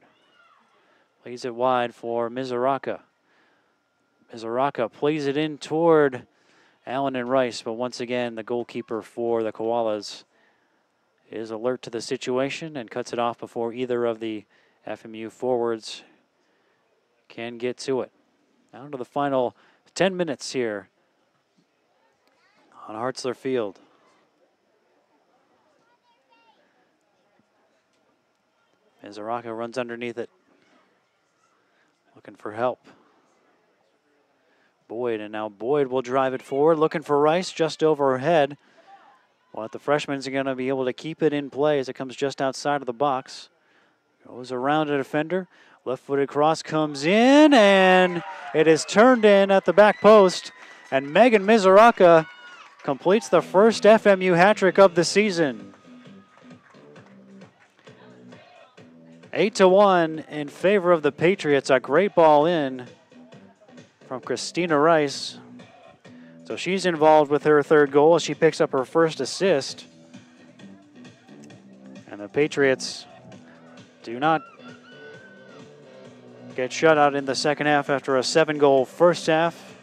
Plays it wide for Mizuraka. Mizuraka plays it in toward Allen and Rice, but once again, the goalkeeper for the Koalas is alert to the situation and cuts it off before either of the FMU forwards can get to it. Down to the final 10 minutes here on Hartzler Field. Mizuraka runs underneath it, looking for help. Boyd, and now Boyd will drive it forward, looking for Rice just over her head. Well, the freshman's going to be able to keep it in play as it comes just outside of the box. Goes around a defender. Left-footed cross comes in, and it is turned in at the back post. And Megan Mizuraka completes the first FMU hat trick of the season. 8-1 in favor of the Patriots. A great ball in from Christina Rice. So she's involved with her third goal as she picks up her first assist. And the Patriots do not get shut out in the second half after a 7-goal first half.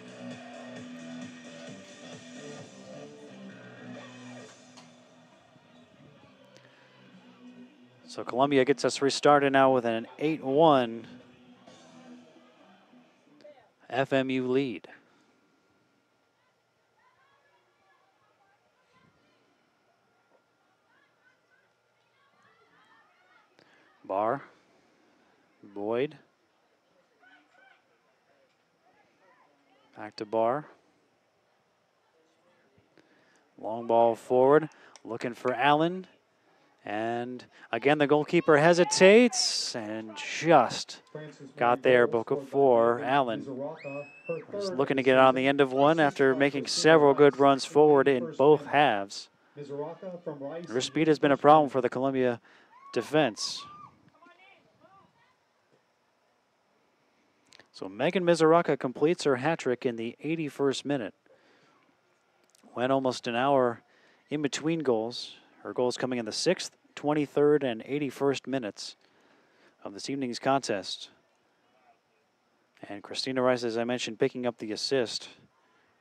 So Columbia gets us restarted now with an 8-1 FMU lead. Barr, Boyd, back to Barr. Long ball forward, looking for Allen. And again, the goalkeeper hesitates and just got there before Allen was looking to get on the end of one after making several good runs forward in both halves. Her speed has been a problem for the Columbia defense. So Megan Mizuraka completes her hat trick in the 81st minute. Went almost an hour in between goals. Her goals coming in the 6th, 23rd, and 81st minutes of this evening's contest. And Christina Rice, as I mentioned, picking up the assist.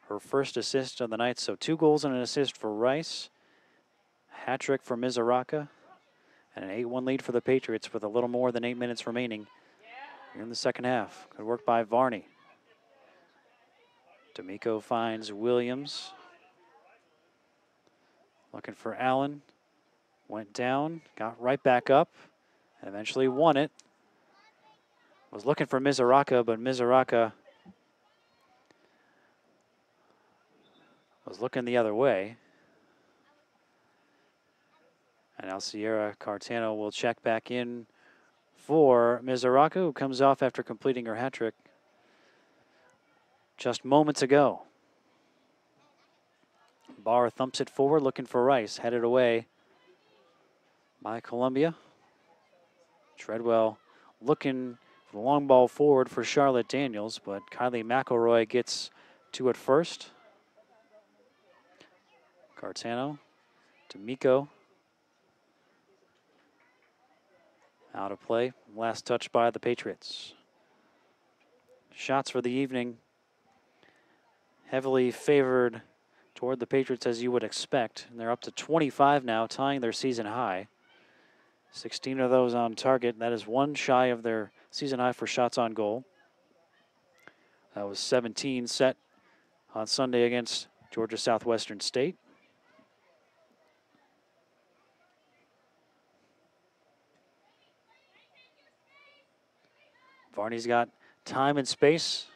Her first assist of the night, so 2 goals and an assist for Rice. Hat trick for Mizuraka. And an 8-1 lead for the Patriots with a little more than 8 minutes remaining here in the second half. Good work by Varney. D'Amico finds Williams. Looking for Allen. Went down, got right back up, and eventually won it. Was looking for Mizuraka, but Mizuraka was looking the other way. And now Sierra Cartano will check back in for Mizuraka, who comes off after completing her hat trick just moments ago. Barr thumps it forward, looking for Rice, headed away by Columbia. Treadwell looking for the long ball forward for Charlotte Daniels, but Kylie McElroy gets to it first. Cartano, D'Amico. Out of play. Last touch by the Patriots. Shots for the evening. Heavily favored toward the Patriots, as you would expect. And they're up to 25 now, tying their season high. 16 of those on target. That is 1 shy of their season high for shots on goal. That was 17 set on Sunday against Georgia Southwestern State. Varney's got time and space.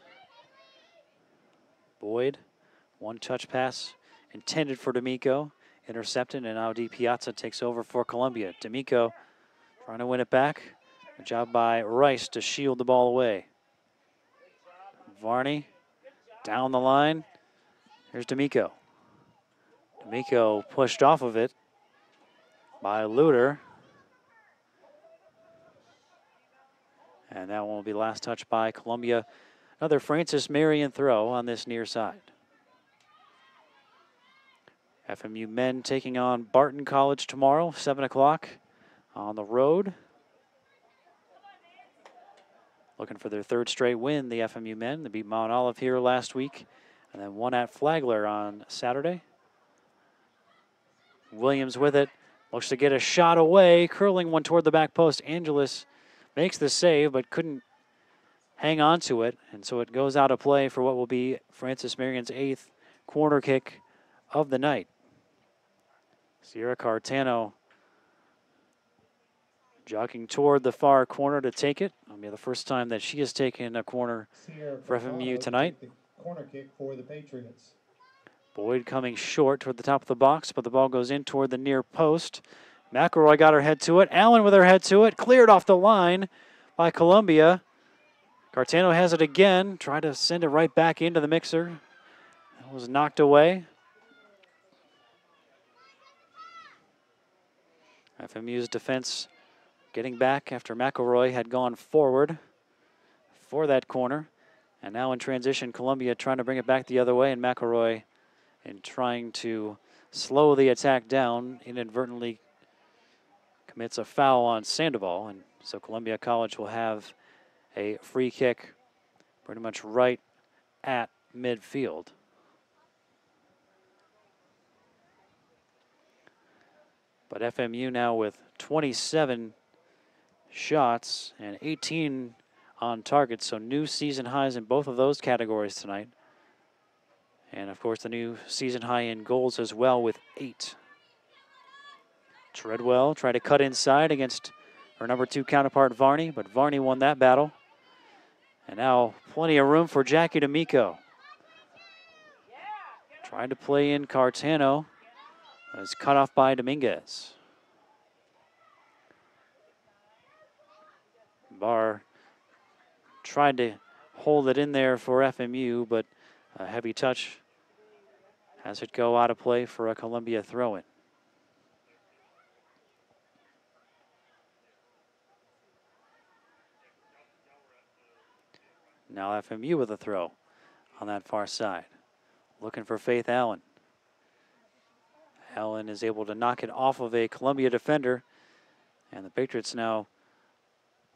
Boyd, 1-touch pass intended for D'Amico, intercepted, and now Piazza takes over for Columbia. D'Amico trying to win it back. A job by Rice to shield the ball away. Varney down the line. Here's D'Amico. D'Amico pushed off of it by Luter. And that one will be last touch by Columbia. Another Francis Marion throw on this near side. FMU men taking on Barton College tomorrow, 7 o'clock on the road. Looking for their 3rd straight win, the FMU men. They beat Mount Olive here last week and then won at Flagler on Saturday. Williams with it. Looks to get a shot away, curling one toward the back post. Angelis makes the save, but couldn't hang on to it, and so it goes out of play for what will be Francis Marion's 8th corner kick of the night. Sierra Cartano jogging toward the far corner to take it. It'll be the first time that she has taken a corner for FMU tonight. Corner kick for the Patriots. Boyd coming short toward the top of the box, but the ball goes in toward the near post. McElroy got her head to it. Allen with her head to it. Cleared off the line by Columbia. Cartano has it again. Tried to send it right back into the mixer. That was knocked away. FMU's defense getting back after McElroy had gone forward for that corner. And now in transition, Columbia trying to bring it back the other way, and McElroy, in trying to slow the attack down, inadvertently commits a foul on Sandoval. And so Columbia College will have a free kick pretty much right at midfield. But FMU now with 27 shots and 18 on target, so new season highs in both of those categories tonight. And of course the new season high in goals as well with 8. Treadwell tried to cut inside against her number 2 counterpart Varney, but Varney won that battle. And now plenty of room for Jackie D'Amico. Tried to play in Cartano. It's cut off by Dominguez. Barr tried to hold it in there for FMU, but a heavy touch has it go out of play for a Columbia throw-in. Now FMU with a throw on that far side. Looking for Faith Allen. Allen is able to knock it off of a Columbia defender. And the Patriots now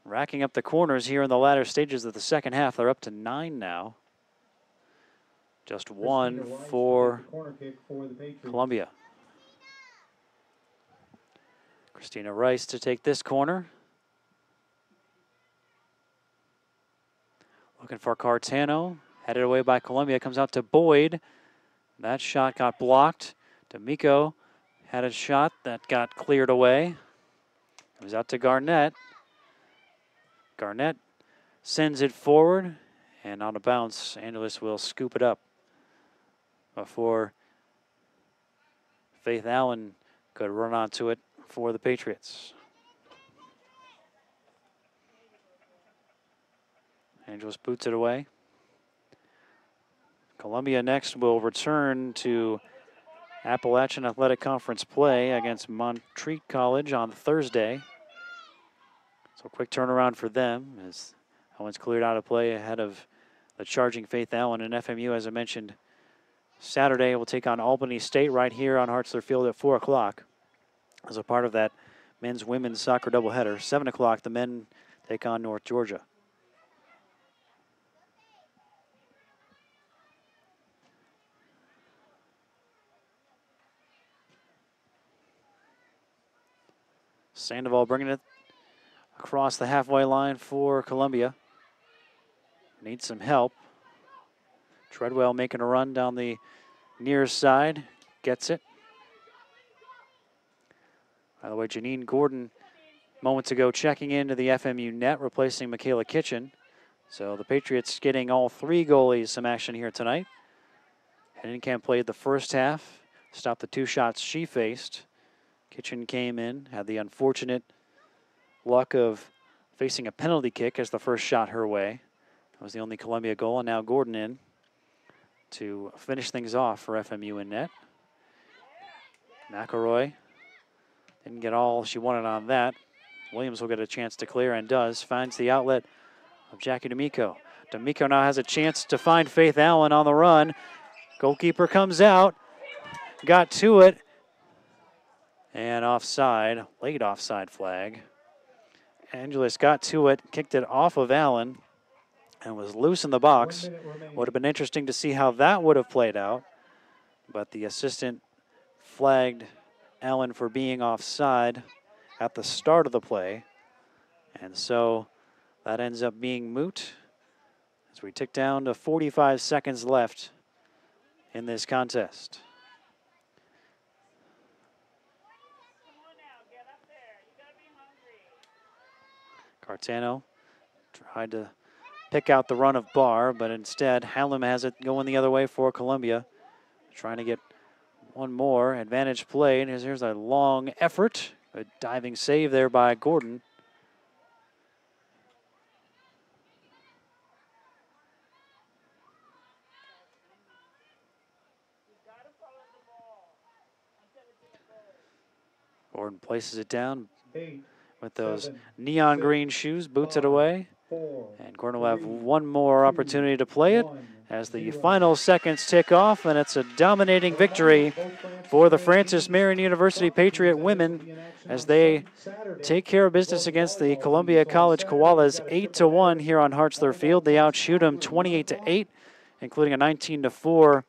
racking up the corners here in the latter stages of the second half. They're up to 9 now. Just 1 for Columbia. Christina Rice to take this corner. Looking for Cartano. Headed away by Columbia. Comes out to Boyd. That shot got blocked. D'Amico had a shot that got cleared away. Comes out to Garnett. Garnett sends it forward, and on a bounce, Angeles will scoop it up before Faith Allen could run onto it for the Patriots. Angeles boots it away. Columbia next will return to Appalachian Athletic Conference play against Montreat College on Thursday. So quick turnaround for them as that one's cleared out of play ahead of the charging Faith Allen. And FMU, as I mentioned, Saturday will take on Albany State right here on Hartzler Field at 4 o'clock as a part of that men's-women's soccer doubleheader. 7 o'clock, the men take on North Georgia. Sandoval bringing it across the halfway line for Columbia. Needs some help. Treadwell making a run down the near side. Gets it. By the way, Janine Gordon moments ago checking into the FMU net, replacing Michaela Kitchen. So the Patriots getting all 3 goalies some action here tonight. Henninkamp played the first half, stopped the 2 shots she faced. Kitchen came in, had the unfortunate luck of facing a penalty kick as the first shot her way. That was the only Columbia goal, and now Gordon in to finish things off for FMU in net. McElroy didn't get all she wanted on that. Williams will get a chance to clear and does. Finds the outlet of Jackie D'Amico. D'Amico now has a chance to find Faith Allen on the run. Goalkeeper comes out, got to it, and offside, late offside flag. Angeles got to it, kicked it off of Allen, and was loose in the box. Would have been interesting to see how that would have played out, but the assistant flagged Allen for being offside at the start of the play, and so that ends up being moot as we tick down to 45 seconds left in this contest. Cartano tried to pick out the run of Barr, but instead Hallam has it going the other way for Columbia. trying to get one more advantage play. And here's a long effort. A diving save there by Gordon. Gordon places it down with those neon green shoes, boots it away. And Gordon will have one more opportunity to play it as the final seconds tick off, and it's a dominating victory for the Francis Marion University Patriot women as they take care of business against the Columbia College Koalas 8-1 here on Hartzler Field. They outshoot them 28-8, including a 19-4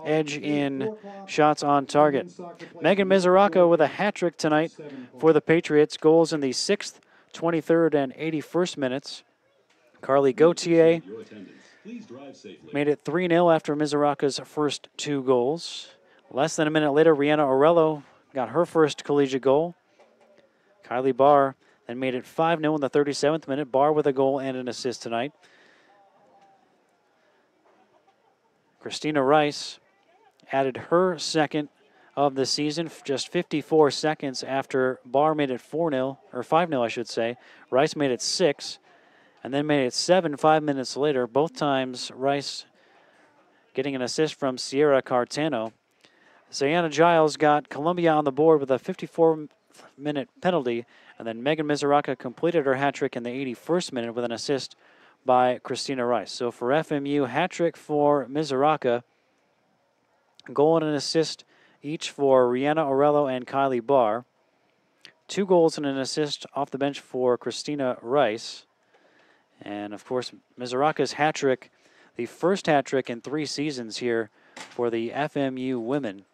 edge in shots on target. Megan Mizuraka with a hat trick tonight for the Patriots. Goals in the 6th, 23rd, and 81st minutes. Carly Gauthier made it 3-0 after Mizuraka's first 2 goals. Less than a minute later, Rihanna Orello got her first collegiate goal. Kylie Barr then made it 5-0 in the 37th minute. Barr with a goal and an assist tonight. Christina Rice added her second of the season, just 54 seconds after Barr made it 4-0, or 5-0, I should say. Rice made it 6, and then made it 7 5 minutes later. Both times, Rice getting an assist from Sierra Cartano. Zayana Giles got Columbia on the board with a 54-minute penalty, and then Megan Mizuraka completed her hat trick in the 81st minute with an assist by Christina Rice. So for FMU, hat trick for Mizuraka, goal and an assist each for Rihanna Orello and Kylie Barr. 2 goals and an assist off the bench for Christina Rice. And of course, Mizuraka's hat trick, the first hat trick in 3 seasons here for the FMU women.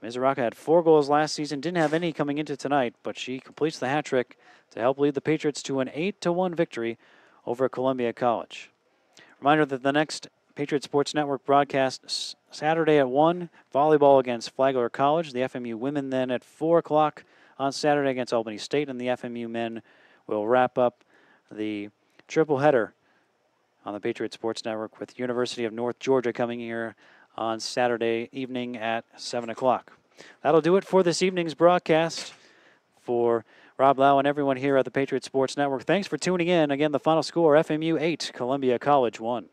Mizuraka had 4 goals last season, didn't have any coming into tonight, but she completes the hat trick to help lead the Patriots to an 8-1 victory over Columbia College. Reminder that the next Patriot Sports Network broadcast Saturday at 1, volleyball against Flagler College. The FMU women then at 4 o'clock on Saturday against Albany State, and the FMU men will wrap up the triple header on the Patriot Sports Network with University of North Georgia coming here on Saturday evening at 7 o'clock. That'll do it for this evening's broadcast. For Rob Lau and everyone here at the Patriot Sports Network, thanks for tuning in. Again, the final score, FMU 8, Columbia College 1.